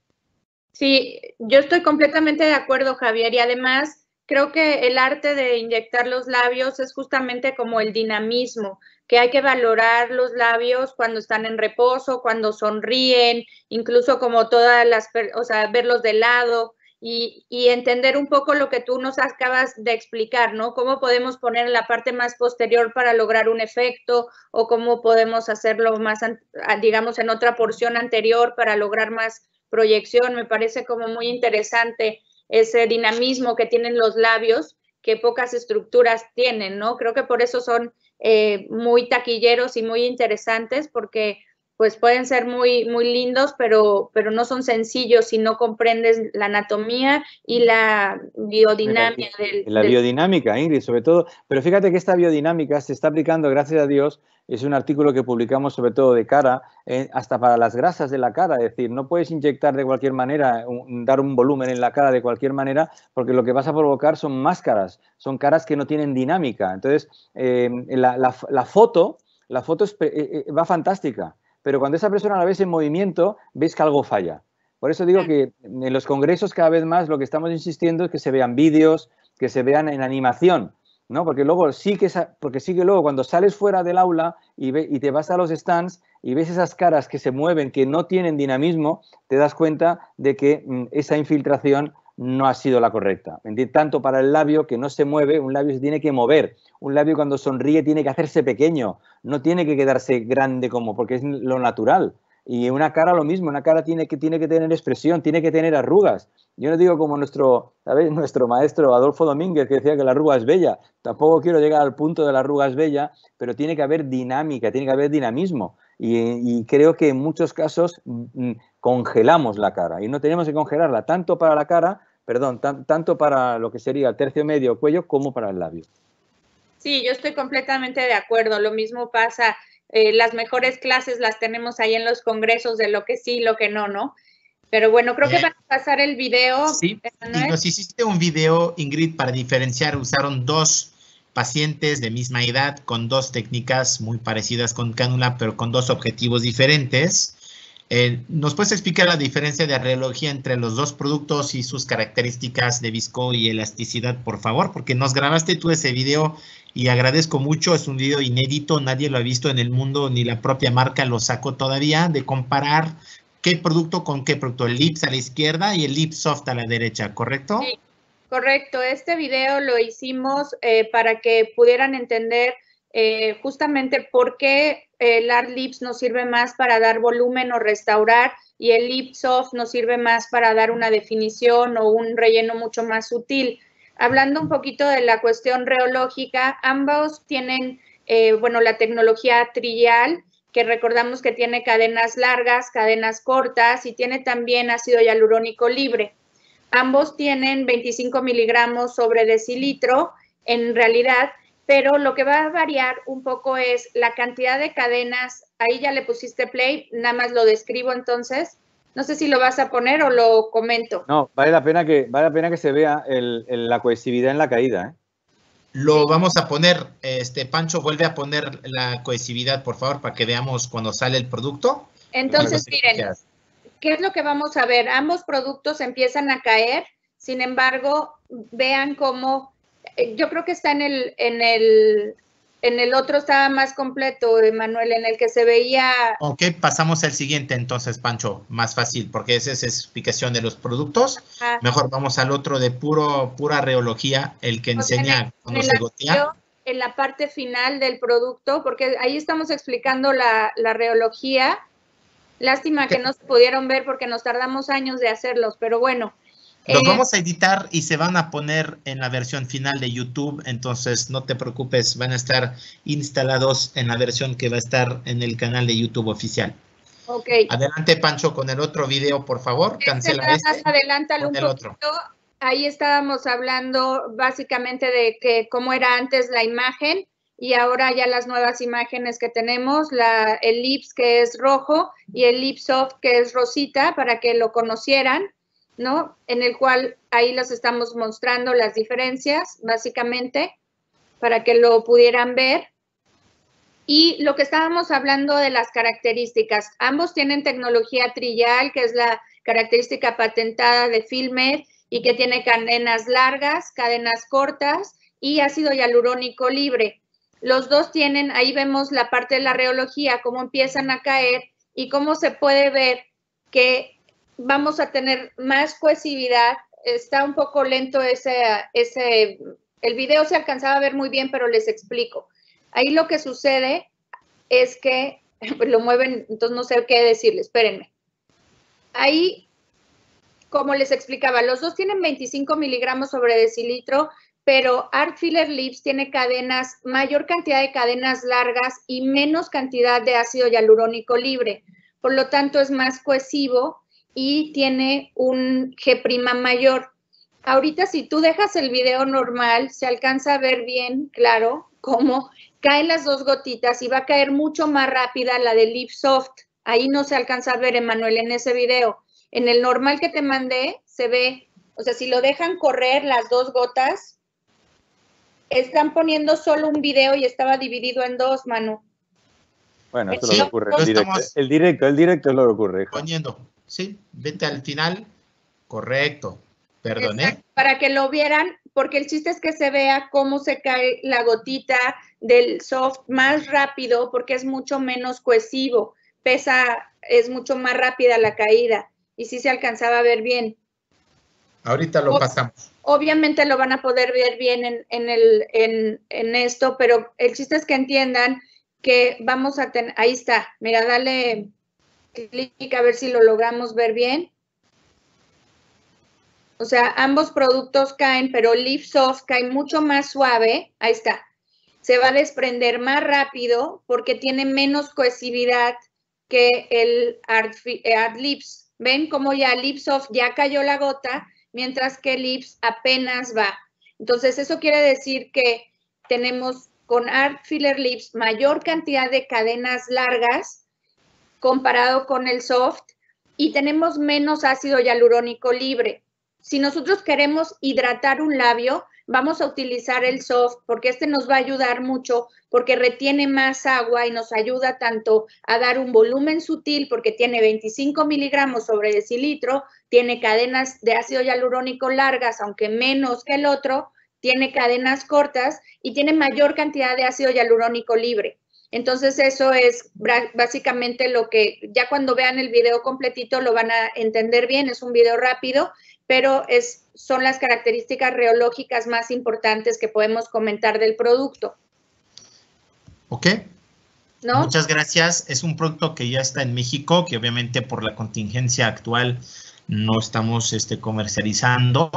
Sí, yo estoy completamente de acuerdo, Javier, y además creo que el arte de inyectar los labios es justamente como el dinamismo, que hay que valorar los labios cuando están en reposo, cuando sonríen, incluso como verlos de lado y entender un poco lo que tú nos acabas de explicar, ¿no? Cómo podemos poner en la parte más posterior para lograr un efecto o cómo podemos hacerlo más, digamos, en otra porción anterior para lograr más proyección. Me parece como muy interesante ese dinamismo que tienen los labios, que pocas estructuras tienen, ¿no? Creo que por eso son muy taquilleros y muy interesantes, porque pues pueden ser muy, muy lindos, pero no son sencillos si no comprendes la anatomía y la biodinámica La biodinámica, Ingrid, sobre todo. Pero fíjate que esta biodinámica se está aplicando, gracias a Dios. Es un artículo que publicamos sobre todo de cara, hasta para las grasas de la cara. Es decir, no puedes inyectar de cualquier manera, dar un volumen en la cara de cualquier manera, porque lo que vas a provocar son máscaras, son caras que no tienen dinámica. Entonces, la foto va fantástica, pero cuando esa persona la ves en movimiento, ves que algo falla. Por eso digo que en los congresos cada vez más lo que estamos insistiendo es que se vean vídeos, que se vean en animación, ¿no? Porque luego luego cuando sales fuera del aula y te vas a los stands y ves esas caras que se mueven, que no tienen dinamismo, te das cuenta de que esa infiltración no ha sido la correcta. Tanto para el labio, que no se mueve, un labio se tiene que mover. Un labio cuando sonríe tiene que hacerse pequeño, no tiene que quedarse grande porque es lo natural. Y una cara lo mismo, una cara tiene que tener expresión, tiene que tener arrugas. Yo no digo como nuestro maestro Adolfo Domínguez, que decía que la arruga es bella. Tampoco quiero llegar al punto de la arruga es bella, pero tiene que haber dinámica, tiene que haber dinamismo. Y creo que en muchos casos congelamos la cara y no tenemos que congelarla tanto para la cara, tanto para lo que sería el tercio medio o cuello como para el labio. Sí, yo estoy completamente de acuerdo. Lo mismo pasa. Las mejores clases las tenemos ahí en los congresos de lo que sí y lo que no, ¿no? Pero bueno, creo que van a pasar el video. Sí, y nos hiciste un video, Ingrid, para diferenciar. Usaron dos pacientes de misma edad con dos técnicas muy parecidas con cánula, pero con dos objetivos diferentes. ¿Nos puedes explicar la diferencia de radiología entre los dos productos y sus características de visco y elasticidad, por favor? Porque nos grabaste tú ese video y agradezco mucho. Es un video inédito, nadie lo ha visto en el mundo, ni la propia marca lo sacó todavía, de comparar qué producto con qué producto. El Lips a la izquierda y el Lips Soft a la derecha, ¿correcto? Sí, correcto. Este video lo hicimos para que pudieran entender justamente por qué el Art Lips nos sirve más para dar volumen o restaurar y el Lips Soft nos sirve más para dar una definición o un relleno mucho más sutil. Hablando un poquito de la cuestión reológica, ambos tienen, la tecnología Trial, que recordamos que tiene cadenas largas, cadenas cortas y tiene también ácido hialurónico libre. Ambos tienen 25 miligramos sobre decilitro en realidad, pero lo que va a variar un poco es la cantidad de cadenas. Ahí ya le pusiste play, nada más lo describo entonces. No sé si lo vas a poner o lo comento. No, vale la pena que se vea la cohesividad en la caída, ¿eh? Lo vamos a poner, Pancho, vuelve a poner la cohesividad, por favor, para que veamos cuando sale el producto. Entonces, miren, ¿qué es lo que vamos a ver? Ambos productos empiezan a caer, sin embargo, vean cómo, yo creo que está en en el otro estaba más completo, Emanuel, en el que se veía... Ok, pasamos al siguiente entonces, Pancho, más fácil, porque esa es explicación de los productos. Ajá. Mejor vamos al otro de pura reología, el que enseña cuando se gotea. En la parte final del producto, porque ahí estamos explicando la reología. Lástima que no se pudieron ver porque nos tardamos años de hacerlos, pero bueno. Los vamos a editar y se van a poner en la versión final de YouTube, entonces no te preocupes, van a estar instalados en la versión que va a estar en el canal de YouTube oficial. Ok. Adelante, Pancho, con el otro video, por favor. Cancela Más adelántalo un poquito. Otro. Ahí estábamos hablando básicamente de que cómo era antes la imagen y ahora ya las nuevas imágenes que tenemos, el Lips que es rojo y el Lips Soft que es rosita, para que lo conocieran, ¿no? En el cual ahí los estamos mostrando las diferencias, básicamente, para que lo pudieran ver. Y lo que estábamos hablando de las características, ambos tienen tecnología Trillal, que es la característica patentada de Filmed y que tiene cadenas largas, cadenas cortas y ácido hialurónico libre. Los dos tienen, ahí vemos la parte de la reología, cómo empiezan a caer y cómo se puede ver que vamos a tener más cohesividad. Está un poco lento el video se alcanzaba a ver muy bien, pero les explico. Ahí lo que sucede es que lo mueven, entonces no sé qué decirles, espérenme. Ahí, como les explicaba, los dos tienen 25 miligramos sobre decilitro, pero Art Filler Lips tiene mayor cantidad de cadenas largas y menos cantidad de ácido hialurónico libre. Por lo tanto, es más cohesivo y tiene un G' mayor. Ahorita, si tú dejas el video normal, se alcanza a ver bien, claro, cómo caen las dos gotitas y va a caer mucho más rápida la de Lip Soft. Ahí no se alcanza a ver, Emanuel, en ese video. En el normal que te mandé, se ve, o sea, si lo dejan correr las dos gotas, están poniendo solo un video y estaba dividido en dos, Manu. Bueno, esto es lo que ocurre en directo. El directo es lo que ocurre. Poniendo, sí, vete al final. Correcto. Perdón, exacto, para que lo vieran, porque el chiste es que se vea cómo se cae la gotita del soft más rápido, porque es mucho menos cohesivo. Es mucho más rápida la caída. Y sí se alcanzaba a ver bien. Ahorita lo pasamos. Obviamente lo van a poder ver bien en esto, pero el chiste es que entiendan que vamos a tener, ahí está, mira, dale clic a ver si lo logramos ver bien. O sea, ambos productos caen, pero Lip Soft cae mucho más suave, ahí está. Se va a desprender más rápido porque tiene menos cohesividad que el Art Lips. ¿Ven cómo ya Lip Soft ya cayó la gota? Mientras que Lips apenas va. Entonces, eso quiere decir que tenemos con Art Filler Lips mayor cantidad de cadenas largas comparado con el soft y tenemos menos ácido hialurónico libre. Si nosotros queremos hidratar un labio, vamos a utilizar el soft porque este nos va a ayudar mucho porque retiene más agua y nos ayuda tanto a dar un volumen sutil porque tiene 25 miligramos sobre decilitro, tiene cadenas de ácido hialurónico largas, aunque menos que el otro, tiene cadenas cortas y tiene mayor cantidad de ácido hialurónico libre. Entonces eso es básicamente lo que ya cuando vean el video completito lo van a entender bien, es un video rápido, pero son las características reológicas más importantes que podemos comentar del producto. Ok. ¿No? Muchas gracias. Es un producto que ya está en México, que obviamente por la contingencia actual no estamos comercializando,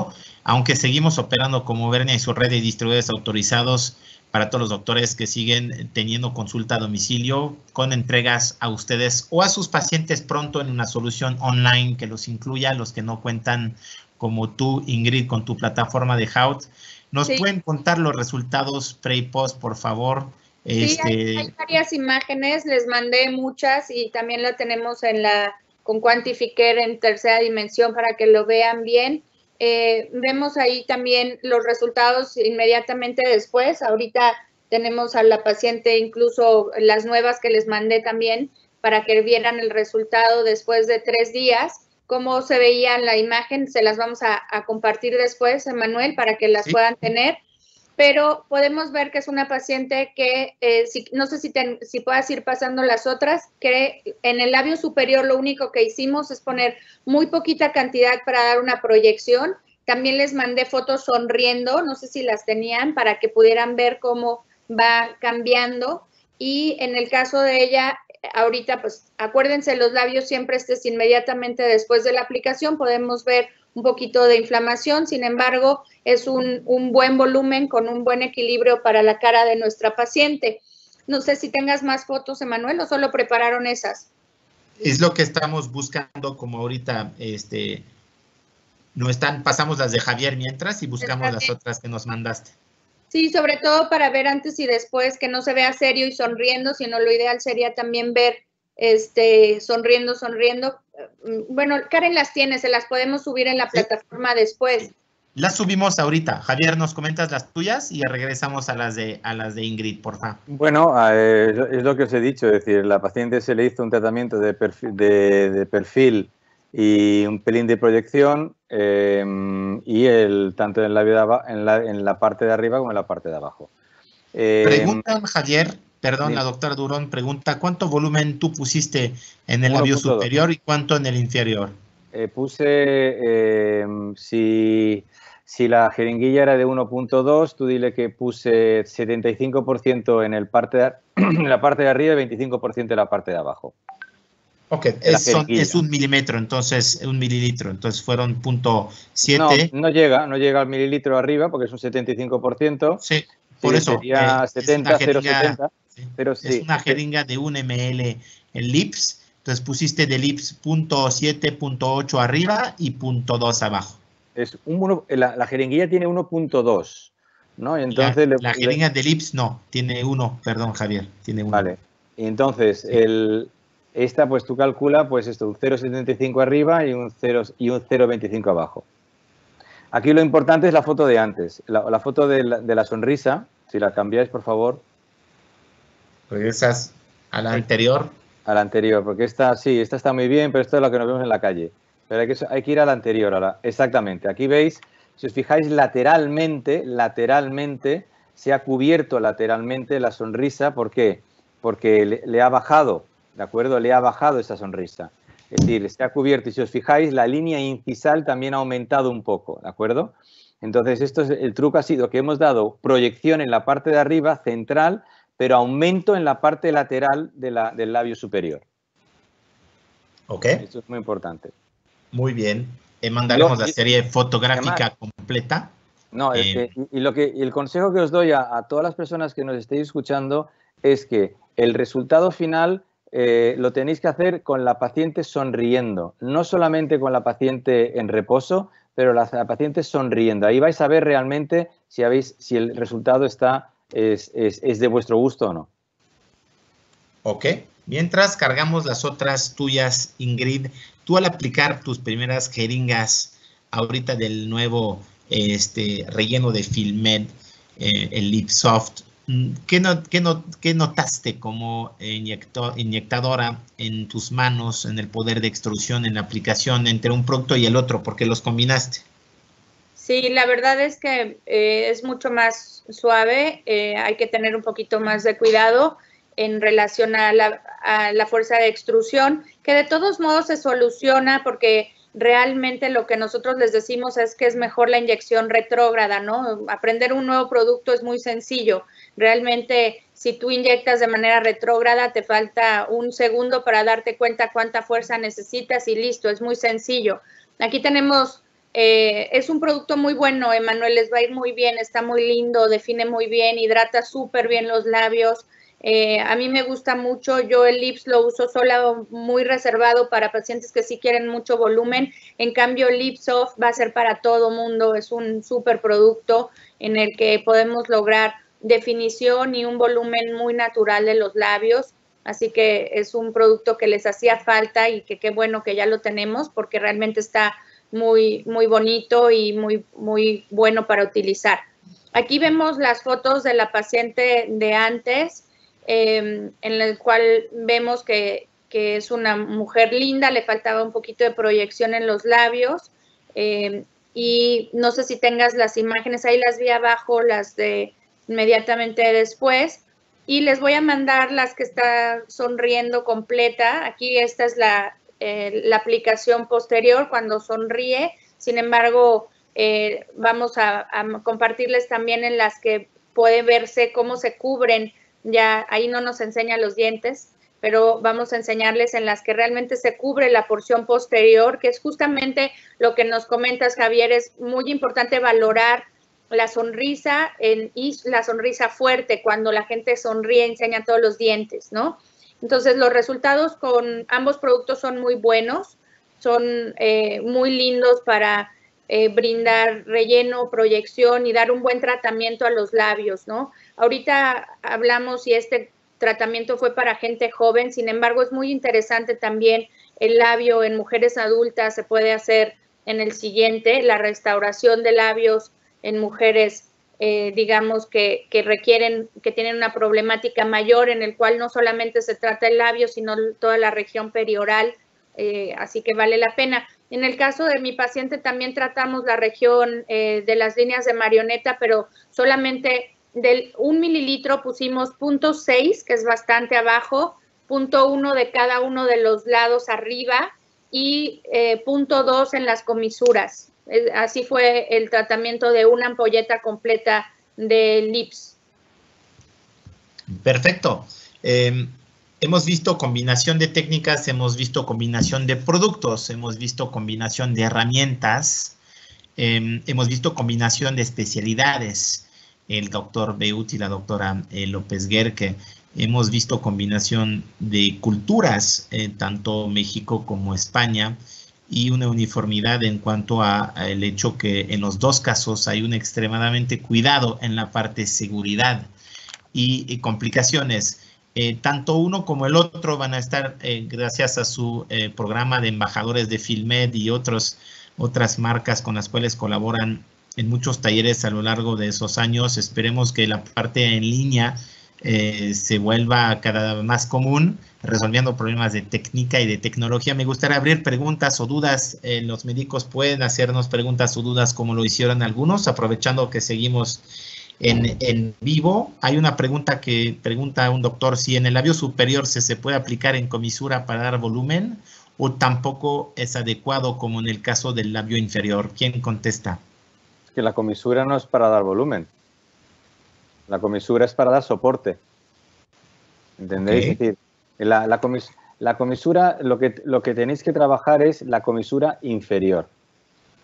aunque seguimos operando como Auvernia y su red de distribuidores autorizados para todos los doctores que siguen teniendo consulta a domicilio con entregas a ustedes o a sus pacientes pronto en una solución online que los incluya, los que no cuentan como tú, Ingrid, con tu plataforma de Hout. ¿Nos pueden contar los resultados pre y post, por favor? Sí, hay varias imágenes, les mandé muchas y también la tenemos con Quantifier en tercera dimensión para que lo vean bien. Vemos ahí también los resultados inmediatamente después. Ahorita tenemos a la paciente, incluso las nuevas que les mandé también, para que vieran el resultado después de 3 días. Cómo se veía en la imagen, se las vamos a compartir después, Emanuel, para que las puedan tener. pero podemos ver que es una paciente que, no sé si puedas ir pasando las otras, que en el labio superior lo único que hicimos es poner muy poquita cantidad para dar una proyección. También les mandé fotos sonriendo, no sé si las tenían, para que pudieran ver cómo va cambiando. Y en el caso de ella, ahorita, pues acuérdense, los labios siempre inmediatamente después de la aplicación, podemos ver un poquito de inflamación, sin embargo, es un buen volumen con un buen equilibrio para la cara de nuestra paciente. No sé si tengas más fotos, Emanuel, o solo prepararon esas. Es lo que estamos buscando, como ahorita no están, pasamos las de Javier mientras y buscamos las otras que nos mandaste. Sí, sobre todo para ver antes y después, que no se vea serio y sonriendo, sino lo ideal sería también ver sonriendo. Bueno, Karen las tiene, se las podemos subir en la plataforma después. Las subimos ahorita. Javier, nos comentas las tuyas y regresamos a las de Ingrid, por favor. Bueno, es lo que os he dicho, es decir, la paciente se le hizo un tratamiento de perfil y un pelín de proyección y tanto en la parte de arriba como en la parte de abajo. Preguntan, Javier, perdón, dime. la doctora Durón pregunta, ¿cuánto volumen tú pusiste en el labio superior y cuánto en el inferior? Puse, si la jeringuilla era de 1.2, tú dile que puse 75% en la parte de arriba y 25% en la parte de abajo. Ok, es 1 milímetro, entonces 1 mililitro, entonces fueron 0.7. No llega al mililitro arriba porque es un 75%. Sí, por eso. Sería 70, 0,70. Es una jeringa de 1 ml en LIPS, entonces pusiste de LIPS 0.7, 0.8 arriba y 0.2 abajo. La jeringuilla tiene 1.2, ¿no? Entonces la jeringa de LIPS no, tiene 1, perdón, Javier, tiene 1. Vale, y entonces esta, pues tú calcula, pues esto, un 0,75 arriba y un 0,25 abajo. Aquí lo importante es la foto de antes, la foto de la sonrisa, si la cambiáis, por favor. Regresas a la anterior. A la anterior, porque esta está muy bien, pero esto es lo que nos vemos en la calle. Pero hay que ir a la anterior ahora. Exactamente, aquí veis, si os fijáis lateralmente se ha cubierto lateralmente la sonrisa. ¿Por qué? Porque le ha bajado, ¿de acuerdo? Le ha bajado esa sonrisa. Es decir, se ha cubierto y si os fijáis la línea incisal también ha aumentado un poco, ¿de acuerdo? Entonces el truco ha sido que hemos dado proyección en la parte de arriba, central, pero aumento en la parte lateral del labio superior. Ok. Esto es muy importante. Muy bien. Mandaremos la serie fotográfica completa. No, el consejo que os doy a todas las personas que nos estéis escuchando es que el resultado final lo tenéis que hacer con la paciente sonriendo, no solamente con la paciente en reposo, pero la paciente sonriendo. Ahí vais a ver realmente si el resultado es de vuestro gusto o no. Ok. Mientras cargamos las otras tuyas, Ingrid, tú al aplicar tus primeras jeringas ahorita del nuevo relleno de Filmed, el Lipsoft, ¿qué notaste como inyectadora en tus manos, en el poder de extrusión, en la aplicación entre un producto y el otro? ¿Por qué los combinaste? Sí, la verdad es que es mucho más suave, hay que tener un poquito más de cuidado en relación a la fuerza de extrusión, que de todos modos se soluciona porque realmente lo que nosotros les decimos es que es mejor la inyección retrógrada, ¿no? Aprender un nuevo producto es muy sencillo. Realmente, si tú inyectas de manera retrógrada, te falta un segundo para darte cuenta cuánta fuerza necesitas y listo, es muy sencillo. Aquí tenemos, es un producto muy bueno, Emanuel, les va a ir muy bien, está muy lindo, define muy bien, hidrata súper bien los labios. A mí me gusta mucho, yo el Lips lo uso solo muy reservado para pacientes que sí quieren mucho volumen, en cambio el Lipsoft va a ser para todo mundo, es un súper producto en el que podemos lograr definición y un volumen muy natural de los labios, así que es un producto que les hacía falta y que qué bueno que ya lo tenemos porque realmente está muy, muy bonito y muy, muy bueno para utilizar. Aquí vemos las fotos de la paciente de antes, en el cual vemos que es una mujer linda, le faltaba un poquito de proyección en los labios y no sé si tengas las imágenes, ahí las vi abajo, las de inmediatamente después, y les voy a mandar las que está sonriendo completa. Aquí esta es la aplicación posterior cuando sonríe. Sin embargo, vamos a compartirles también en las que puede verse cómo se cubren. Ya ahí no nos enseña los dientes, pero vamos a enseñarles en las que realmente se cubre la porción posterior, que es justamente lo que nos comentas, Javier. Es muy importante valorar la sonrisa y la sonrisa fuerte. Cuando la gente sonríe, enseña todos los dientes, ¿no? Entonces, los resultados con ambos productos son muy buenos, son muy lindos para brindar relleno, proyección y dar un buen tratamiento a los labios, ¿no? Ahorita hablamos si este tratamiento fue para gente joven, sin embargo, es muy interesante también el labio en mujeres adultas. Se puede hacer en el siguiente, la restauración de labios en mujeres, digamos, que requieren, que tienen una problemática mayor, en el cual no solamente se trata el labio, sino toda la región perioral, así que vale la pena. En el caso de mi paciente también tratamos la región de las líneas de marioneta, pero solamente del 1 mililitro pusimos 0.6, que es bastante abajo, 0.1 de cada uno de los lados arriba y 0.2 en las comisuras. Así fue el tratamiento de una ampolleta completa de Lips. Perfecto. Hemos visto combinación de técnicas, hemos visto combinación de productos, hemos visto combinación de herramientas, hemos visto combinación de especialidades. El doctor Beut y la doctora López Guerque. Hemos visto combinación de culturas, tanto México como España, y una uniformidad en cuanto a el hecho que en los dos casos hay un extremadamente cuidado en la parte de seguridad y complicaciones. Tanto uno como el otro van a estar, gracias a su programa de embajadores de Filmed y otras marcas con las cuales colaboran en muchos talleres a lo largo de esos años. Esperemos que la parte en línea se vuelva cada vez más común, resolviendo problemas de técnica y de tecnología. Me gustaría abrir preguntas o dudas. Los médicos pueden hacernos preguntas o dudas como lo hicieron algunos, aprovechando que seguimos en vivo. Hay una pregunta que pregunta un doctor si en el labio superior se puede aplicar en comisura para dar volumen o tampoco es adecuado como en el caso del labio inferior. ¿Quién contesta? Que la comisura no es para dar volumen. La comisura es para dar soporte. ¿Entendéis? Okay. Es decir, la comisura, lo que tenéis que trabajar es la comisura inferior.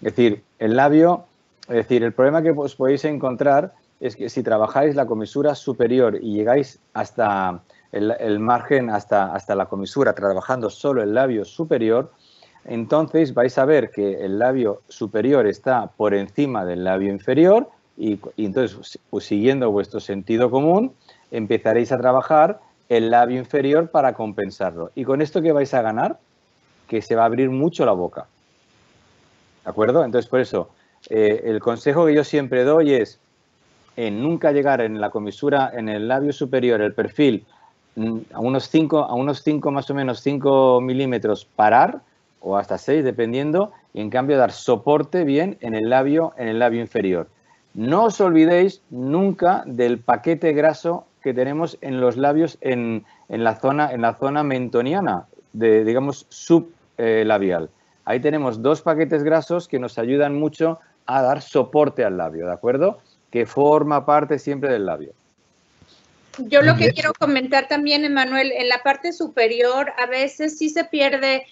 Es decir, el labio, es decir, el problema que os podéis encontrar es que si trabajáis la comisura superior y llegáis hasta el margen, hasta la comisura, trabajando solo el labio superior, entonces vais a ver que el labio superior está por encima del labio inferior y entonces, pues, siguiendo vuestro sentido común, empezaréis a trabajar el labio inferior para compensarlo. ¿Y con esto qué vais a ganar? Que se va a abrir mucho la boca. ¿De acuerdo? Entonces, por eso, el consejo que yo siempre doy es en nunca llegar en la comisura, en el labio superior, el perfil, a unos 5 más o menos 5 milímetros, parar, o hasta 6, dependiendo, y en cambio dar soporte bien en el labio inferior. No os olvidéis nunca del paquete graso que tenemos en los labios en la zona mentoniana, digamos, sublabial. Ahí tenemos 2 paquetes grasos que nos ayudan mucho a dar soporte al labio, ¿de acuerdo? Que forma parte siempre del labio. Yo lo que quiero comentar también, Emanuel, en la parte superior a veces sí se pierde.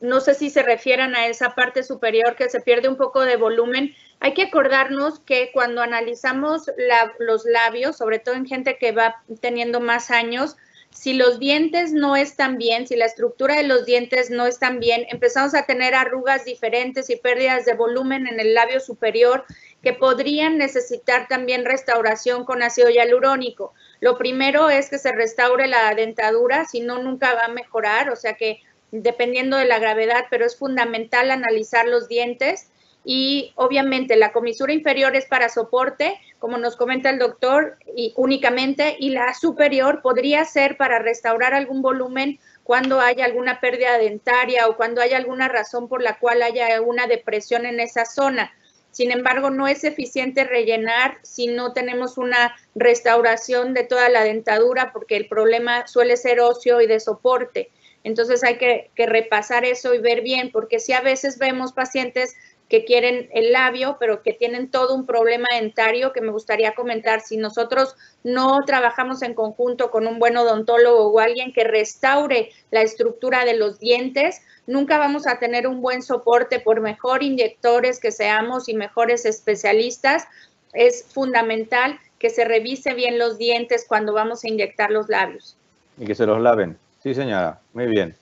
No sé si se refieran a esa parte superior que se pierde un poco de volumen. Hay que acordarnos que cuando analizamos los labios, sobre todo en gente que va teniendo más años, si los dientes no están bien, si la estructura de los dientes no están bien, empezamos a tener arrugas diferentes y pérdidas de volumen en el labio superior que podrían necesitar también restauración con ácido hialurónico. Lo primero es que se restaure la dentadura, si no, nunca va a mejorar, o sea que dependiendo de la gravedad, pero es fundamental analizar los dientes y obviamente la comisura inferior es para soporte, como nos comenta el doctor, y únicamente, y la superior podría ser para restaurar algún volumen cuando haya alguna pérdida dentaria o cuando haya alguna razón por la cual haya una depresión en esa zona. Sin embargo, no es eficiente rellenar si no tenemos una restauración de toda la dentadura, porque el problema suele ser óseo y de soporte. Entonces hay que repasar eso y ver bien, porque sí a veces vemos pacientes que quieren el labio, pero que tienen todo un problema dentario que me gustaría comentar. Si nosotros no trabajamos en conjunto con un buen odontólogo o alguien que restaure la estructura de los dientes, nunca vamos a tener un buen soporte por mejor inyectores que seamos y mejores especialistas. Es fundamental que se revise bien los dientes cuando vamos a inyectar los labios. Y que se los laven. Sí, señora. Muy bien.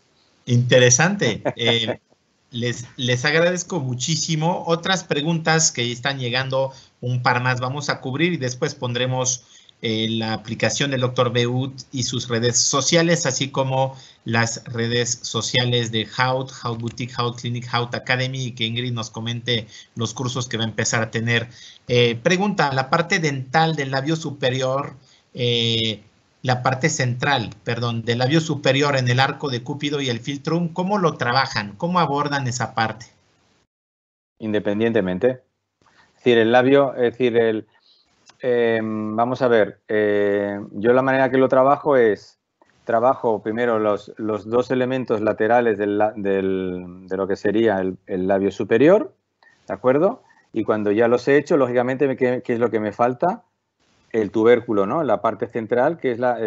Interesante. Les agradezco muchísimo. Otras preguntas que están llegando, un par más vamos a cubrir y después pondremos la aplicación del Dr. Beut y sus redes sociales, así como las redes sociales de Haut Boutique, Haut Clinic, Haut Academy, y que Ingrid nos comente los cursos que va a empezar a tener. Pregunta, la parte dental del labio superior, la parte central, perdón, del labio superior en el arco de Cúpido y el Philtrum, ¿cómo lo trabajan? ¿Cómo abordan esa parte? Independientemente. Es decir, el labio, es decir, vamos a ver, yo la manera que lo trabajo es, trabajo primero los dos elementos laterales de lo que sería el labio superior, ¿de acuerdo? Y cuando ya los he hecho, lógicamente, ¿qué es lo que me falta? El tubérculo, ¿no? La parte central, que es la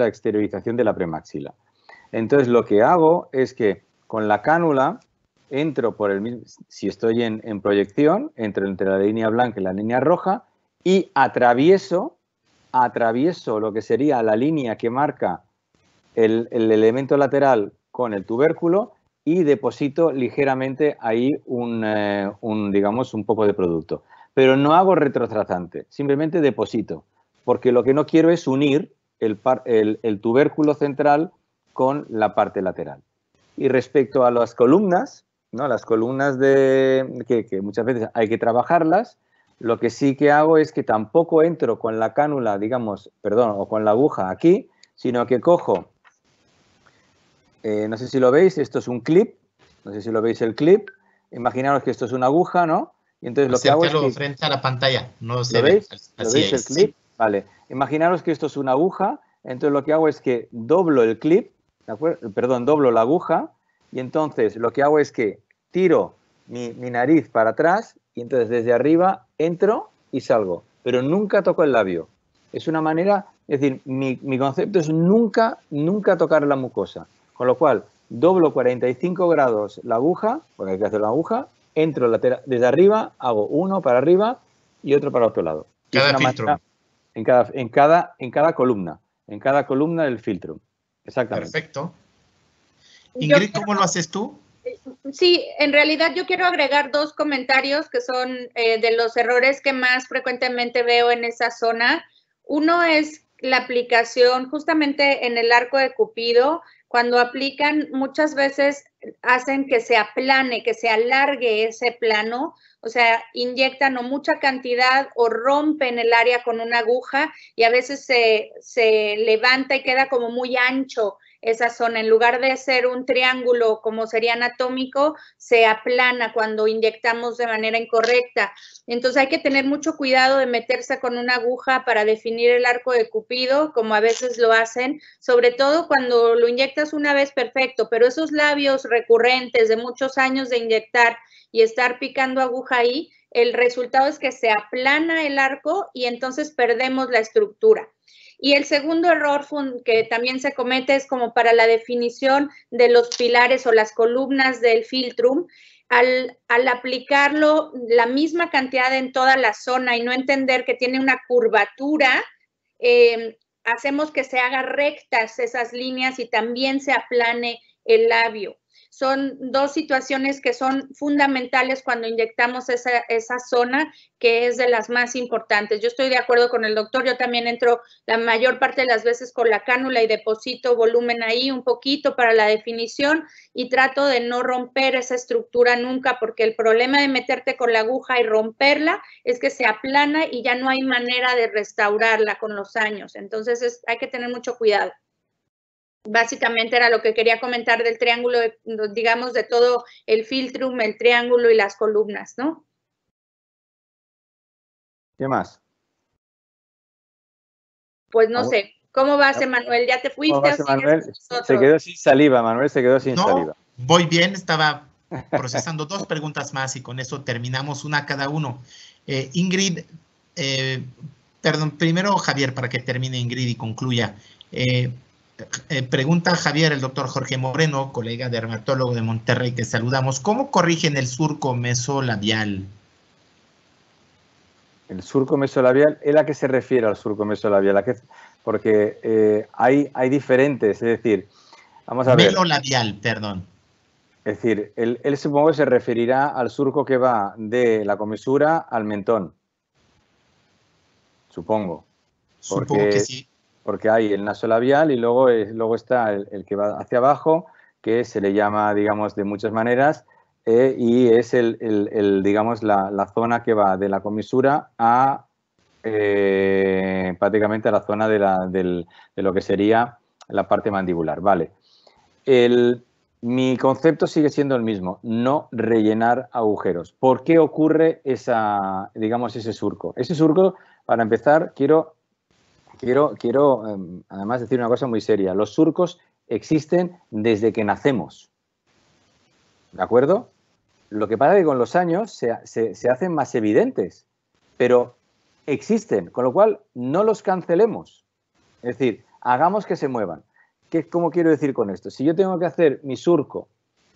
exteriorización de la premaxila. Entonces, lo que hago es que con la cánula entro por el mismo, si estoy en proyección, entro entre la línea blanca y la línea roja y atravieso lo que sería la línea que marca el elemento lateral con el tubérculo y deposito ligeramente ahí digamos, un poco de producto. Pero no hago retrotrazante, simplemente deposito, porque lo que no quiero es unir el tubérculo central con la parte lateral. Y respecto a las columnas, ¿no? Las columnas que muchas veces hay que trabajarlas, lo que sí que hago es que tampoco entro con la cánula, digamos, perdón, o con la aguja aquí, sino que cojo, no sé si lo veis, esto es un clip, no sé si lo veis el clip, imaginaros que esto es una aguja, ¿no? Y entonces lo que hago es que, frente a la pantalla, no se ¿lo ve. veis? Así ¿Lo veis el clip? Sí. Vale. Imaginaros que esto es una aguja, entonces lo que hago es que doblo el clip, ¿de acuerdo? Perdón, doblo la aguja y entonces lo que hago es que tiro mi nariz para atrás y entonces desde arriba entro y salgo, pero nunca toco el labio. Es una manera, es decir, mi concepto es nunca tocar la mucosa, con lo cual doblo 45 grados la aguja, porque hay que hacer la aguja, entro lateral, desde arriba, hago uno para arriba y otro para otro lado. Cada filtro. En cada columna del filtro. Exactamente. Perfecto. Ingrid, ¿cómo lo haces tú? Sí, en realidad yo quiero agregar dos comentarios que son de los errores que más frecuentemente veo en esa zona. Uno es la aplicación justamente en el arco de Cupido. Cuando aplican, muchas veces hacen que se aplane, que se alargue ese plano, o sea, inyectan o mucha cantidad o rompen el área con una aguja y a veces se levanta y queda como muy ancho esa zona. En lugar de ser un triángulo como sería anatómico, se aplana cuando inyectamos de manera incorrecta. Entonces hay que tener mucho cuidado de meterse con una aguja para definir el arco de Cupido, como a veces lo hacen, sobre todo cuando lo inyectas una vez, perfecto, pero esos labios recurrentes de muchos años de inyectar y estar picando aguja ahí, el resultado es que se aplana el arco y entonces perdemos la estructura. Y el segundo error que también se comete es como para la definición de los pilares o las columnas del Philtrum, al aplicarlo la misma cantidad en toda la zona y no entender que tiene una curvatura, hacemos que se hagan rectas esas líneas y también se aplane el labio. Son dos situaciones que son fundamentales cuando inyectamos esa zona, que es de las más importantes. Yo estoy de acuerdo con el doctor, yo también entro la mayor parte de las veces con la cánula y deposito volumen ahí un poquito para la definición y trato de no romper esa estructura nunca, porque el problema de meterte con la aguja y romperla es que se aplana y ya no hay manera de restaurarla con los años. Entonces hay que tener mucho cuidado. Básicamente era lo que quería comentar del triángulo, digamos, de todo el filtrum, el triángulo y las columnas, ¿no? ¿Qué más? Pues no sé. ¿Cómo vas, Emanuel? ¿Ya te fuiste? ¿Cómo vas, Emanuel? Se quedó sin saliva, Manuel se quedó sin saliva. Voy bien, estaba procesando 2 preguntas más y con eso terminamos una cada uno. Ingrid, perdón, primero Javier, para que termine Ingrid y concluya. Pregunta Javier, el doctor Jorge Moreno, colega dermatólogo de Monterrey, que saludamos. ¿Cómo corrigen el surco mesolabial? El surco mesolabial, ¿es a qué se refiere al surco mesolabial? Porque hay diferentes, es decir, vamos a ver. Melolabial, perdón. Es decir, él supongo que se referirá al surco que va de la comisura al mentón. Supongo. Supongo que sí. Porque hay el nasolabial y luego está el que va hacia abajo, que se le llama, digamos, de muchas maneras, y es digamos, la zona que va de la comisura a prácticamente a la zona de lo que sería la parte mandibular. Vale. Mi concepto sigue siendo el mismo, no rellenar agujeros. ¿Por qué ocurre digamos, ese surco? Ese surco, para empezar, quiero además decir una cosa muy seria. Los surcos existen desde que nacemos. ¿De acuerdo? Lo que pasa es que con los años se hacen más evidentes, pero existen, con lo cual no los cancelemos. Es decir, hagamos que se muevan. ¿Cómo quiero decir con esto? Si yo tengo que hacer mi surco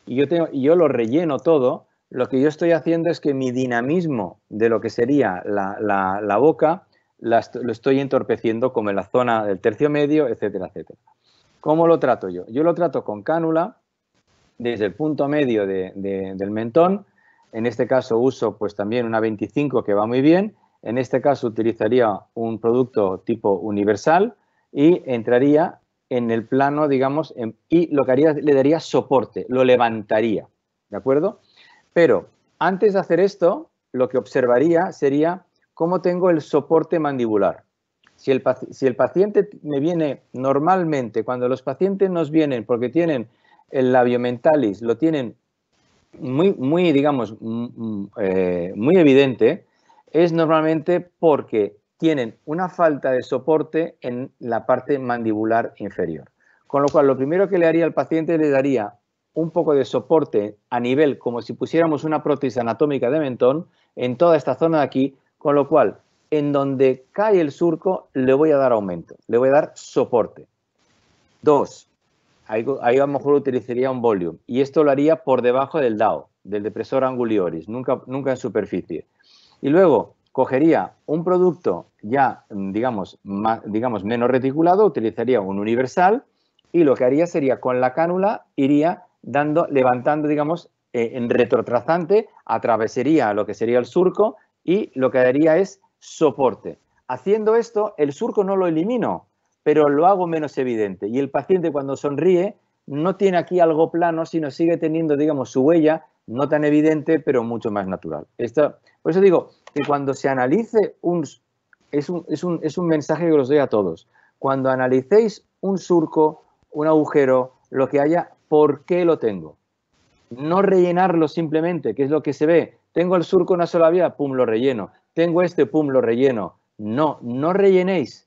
y yo lo relleno todo, lo que yo estoy haciendo es que mi dinamismo de lo que sería la boca lo estoy entorpeciendo, como en la zona del tercio medio, etcétera, etcétera. ¿Cómo lo trato yo? Yo lo trato con cánula desde el punto medio del mentón. En este caso uso pues también una 25 que va muy bien. En este caso utilizaría un producto tipo universal y entraría en el plano, digamos, y lo que haría, le daría soporte, lo levantaría, ¿de acuerdo? Pero antes de hacer esto, lo que observaría sería cómo tengo el soporte mandibular. Si el paciente me viene normalmente, cuando los pacientes nos vienen porque tienen el labio mentalis, lo tienen muy digamos, muy evidente, es normalmente porque tienen una falta de soporte en la parte mandibular inferior. Con lo cual, lo primero que le haría al paciente, le daría un poco de soporte a nivel, como si pusiéramos una prótesis anatómica de mentón, en toda esta zona de aquí, con lo cual, en donde cae el surco, le voy a dar aumento, le voy a dar soporte. 2, ahí a lo mejor utilizaría un volume, y esto lo haría por debajo del DAO, del depresor angulioris, nunca en superficie. Y luego cogería un producto ya, digamos, menos reticulado, utilizaría un universal, y lo que haría sería, con la cánula, iría levantando, digamos, en retrotrazante, atravesaría lo que sería el surco, y lo que haría es soporte. Haciendo esto, el surco no lo elimino, pero lo hago menos evidente. Y el paciente, cuando sonríe, no tiene aquí algo plano, sino sigue teniendo, digamos, su huella, no tan evidente, pero mucho más natural. Por eso digo que cuando se analice es un mensaje que os doy a todos. Cuando analicéis un surco, un agujero, lo que haya, ¿por qué lo tengo? No rellenarlo simplemente, que es lo que se ve. Tengo el surco nasolabial, pum, lo relleno. Tengo pum, lo relleno. No rellenéis.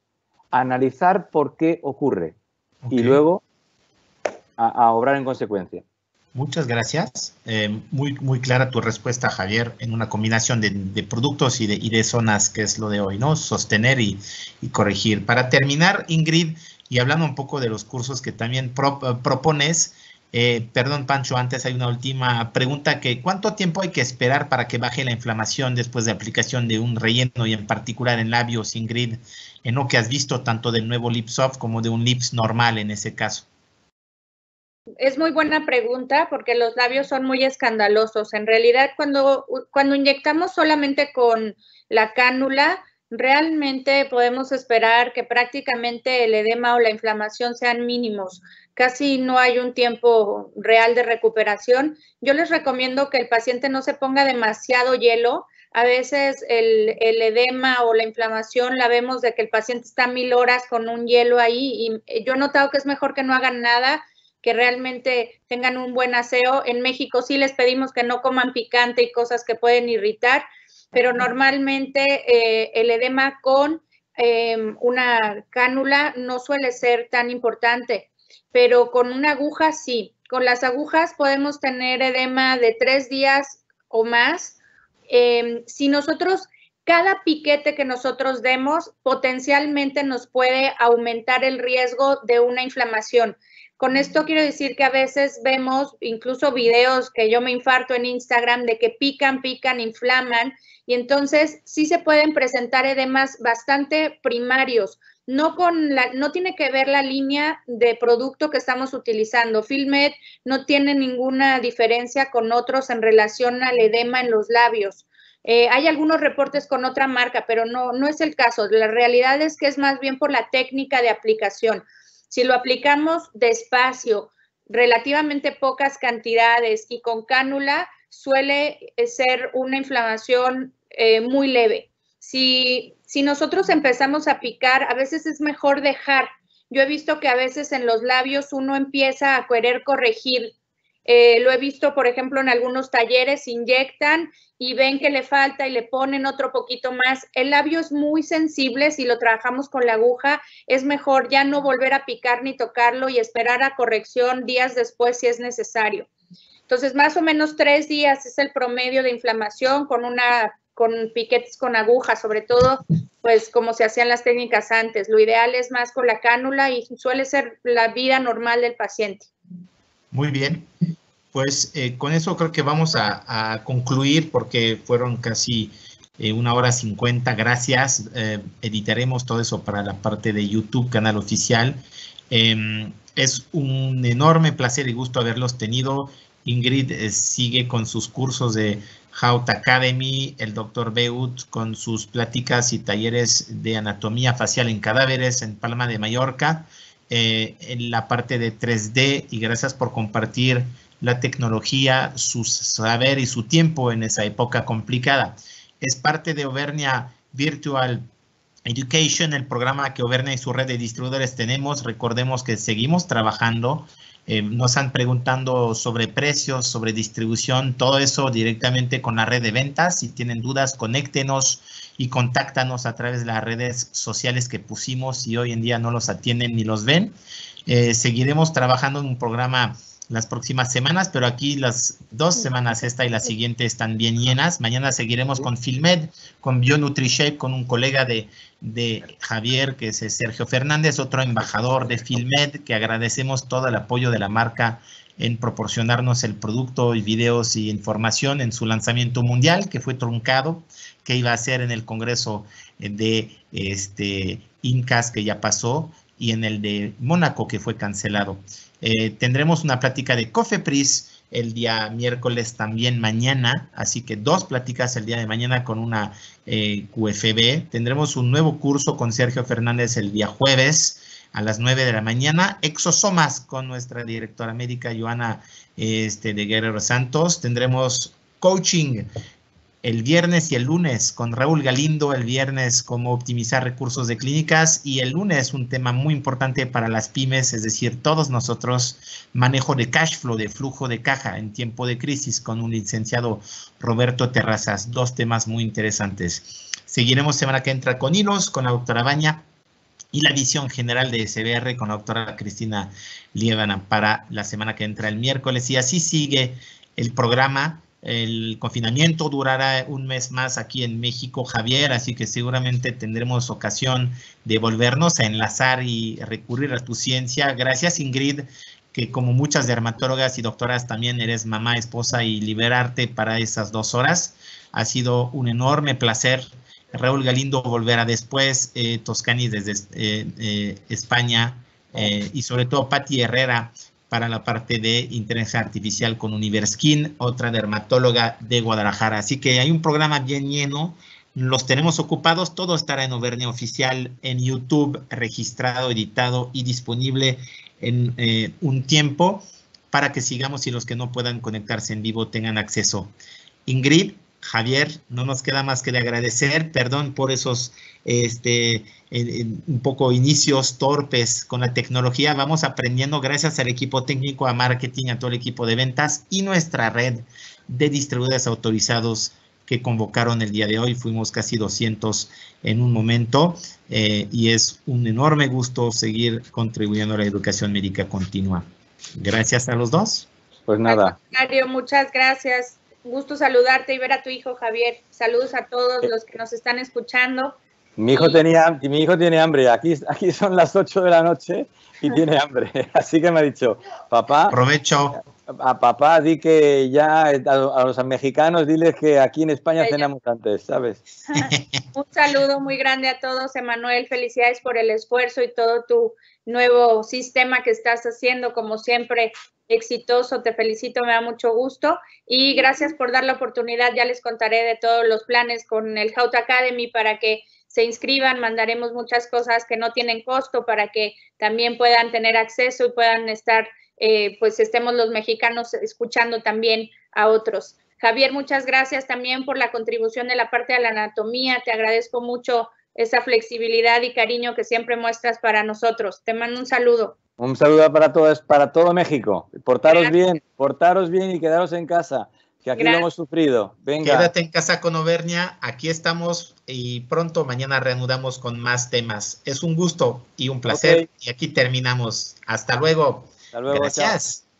Analizar por qué ocurre. Okay. Y luego a obrar en consecuencia. Muchas gracias. Muy clara tu respuesta, Javier, en una combinación de productos y de zonas, que es lo de hoy, ¿no? Sostener y corregir. Para terminar, Ingrid, y hablando un poco de los cursos que también propones, perdón, Pancho, antes hay una última pregunta, que ¿cuánto tiempo hay que esperar para que baje la inflamación después de aplicación de un relleno, y en particular en labios, Ingrid, en lo que has visto tanto del nuevo LipSoft como de un Lips normal en ese caso? Es muy buena pregunta, porque los labios son muy escandalosos. En realidad, cuando inyectamos solamente con la cánula, realmente podemos esperar que prácticamente el edema o la inflamación sean mínimos. Casi no hay un tiempo real de recuperación. Yo les recomiendo que el paciente no se ponga demasiado hielo. A veces el edema o la inflamación la vemos de que el paciente está 1000 horas con un hielo ahí, y yo he notado que es mejor que no hagan nada, que realmente tengan un buen aseo. En México sí les pedimos que no coman picante y cosas que pueden irritar, pero normalmente el edema con una cánula no suele ser tan importante, pero con una aguja sí. Con las agujas podemos tener edema de 3 días o más. Si nosotros, cada piquete que nosotros demos potencialmente nos puede aumentar el riesgo de una inflamación. Con esto quiero decir que a veces vemos incluso videos que yo me infarto en Instagram de que pican, inflaman, y entonces sí se pueden presentar edemas bastante primarios. No tiene que ver la línea de producto que estamos utilizando. FilmMed no tiene ninguna diferencia con otros en relación al edema en los labios. Hay algunos reportes con otra marca, pero no es el caso. La realidad es que es más bien por la técnica de aplicación. Si lo aplicamos despacio, relativamente pocas cantidades y con cánula, suele ser una inflamación muy leve. Si nosotros empezamos a picar, a veces es mejor dejar. Yo he visto que a veces en los labios uno empieza a querer corregir. Lo he visto, por ejemplo, en algunos talleres, inyectan y ven que le falta y le ponen otro poquito más. El labio es muy sensible, si lo trabajamos con la aguja, es mejor ya no volver a picar ni tocarlo y esperar a corrección días después si es necesario. Entonces, más o menos 3 días es el promedio de inflamación con piquetes con aguja, sobre todo, pues como se hacían las técnicas antes. Lo ideal es más con la cánula y suele ser la vida normal del paciente. Muy bien, pues con eso creo que vamos a concluir porque fueron casi 1 hora 50. Gracias. Editaremos todo eso para la parte de YouTube, canal oficial. Es un enorme placer y gusto haberlos tenido. Ingrid sigue con sus cursos de Haut Academy, el Dr. Beut con sus pláticas y talleres de anatomía facial en cadáveres en Palma de Mallorca. En la parte de 3D, y gracias por compartir la tecnología, su saber y su tiempo en esa época complicada. Es parte de Auvernia Virtual Education, el programa que Auvernia y su red de distribuidores tenemos. Recordemos que seguimos trabajando. Nos han preguntando sobre precios, sobre distribución, todo eso directamente con la red de ventas. Si tienen dudas, conéctenos y contáctanos a través de las redes sociales que pusimos y hoy en día no los atienden ni los ven. Seguiremos trabajando en un programa las próximas semanas, pero aquí las 2 semanas, esta y la siguiente, están bien llenas. Mañana seguiremos con FilmMed, con BioNutriShape, con un colega de Javier, que es Sergio Fernández, otro embajador de FilmMed, que agradecemos todo el apoyo de la marca en proporcionarnos el producto y videos y información en su lanzamiento mundial, que fue truncado, que iba a ser en el Congreso de INCAS, que ya pasó, y en el de Mónaco, que fue cancelado. Tendremos una plática de Cofepris el día miércoles también mañana, así que 2 pláticas el día de mañana con una QFB. Tendremos un nuevo curso con Sergio Fernández el día jueves a las 9 de la mañana. Exosomas con nuestra directora médica Joana de Guerrero Santos. Tendremos coaching el viernes y el lunes con Raúl Galindo. El viernes cómo optimizar recursos de clínicas y el lunes un tema muy importante para las pymes, es decir, todos nosotros, manejo de cash flow, de flujo de caja en tiempo de crisis con un licenciado Roberto Terrazas. 2 temas muy interesantes. Seguiremos semana que entra con hilos, con la doctora Baña y la visión general de SBR con la doctora Cristina Liébana para la semana que entra el miércoles, y así sigue el programa. El confinamiento durará 1 mes más aquí en México, Javier, así que seguramente tendremos ocasión de volvernos a enlazar y recurrir a tu ciencia. Gracias, Ingrid, que como muchas dermatólogas y doctoras también eres mamá, esposa, y liberarte para esas 2 horas. Ha sido un enorme placer. Raúl Galindo volverá después, Toscani desde España, y sobre todo Patti Herrera para la parte de inteligencia artificial con Universkin, otra dermatóloga de Guadalajara. Así que hay un programa bien lleno los tenemos ocupados. Todo estará en Auvernia Oficial en YouTube, registrado, editado y disponible en un tiempo para que sigamos y los que no puedan conectarse en vivo tengan acceso. Ingrid, Javier, no nos queda más que de agradecer. Perdón por esos un poco inicios torpes con la tecnología. Vamos aprendiendo gracias al equipo técnico, a marketing, a todo el equipo de ventas y nuestra red de distribuidores autorizados que convocaron el día de hoy. Fuimos casi 200 en un momento y es un enorme gusto seguir contribuyendo a la educación médica continua. Gracias a los dos. Pues nada. Mario, muchas gracias. Gusto saludarte y ver a tu hijo, Javier. Saludos a todos los que nos están escuchando. Mi hijo tiene hambre. Aquí son las 8 de la noche y tiene hambre. Así que me ha dicho, papá. Provecho. A papá, di que ya a los mexicanos, diles que aquí en España cenamos antes, ¿sabes? Un saludo muy grande a todos, Emanuel. Felicidades por el esfuerzo y todo tu nuevo sistema que estás haciendo, como siempre, exitoso. Te felicito, me da mucho gusto. Y gracias por dar la oportunidad. Ya les contaré de todos los planes con el How to Academy para que se inscriban. Mandaremos muchas cosas que no tienen costo para que también puedan tener acceso y puedan estar, pues estemos los mexicanos escuchando también a otros. Javier, muchas gracias también por la contribución de la parte de la anatomía. Te agradezco mucho esa flexibilidad y cariño que siempre muestras para nosotros. Te mando un saludo. Un saludo para todos, para todo México. Portaros bien y quedaros en casa, que aquí lo hemos sufrido. Venga. Quédate en casa con Auvernia, aquí estamos y pronto mañana reanudamos con más temas. Es un gusto y un placer y aquí terminamos. Hasta luego. Hasta luego. Gracias. Chao.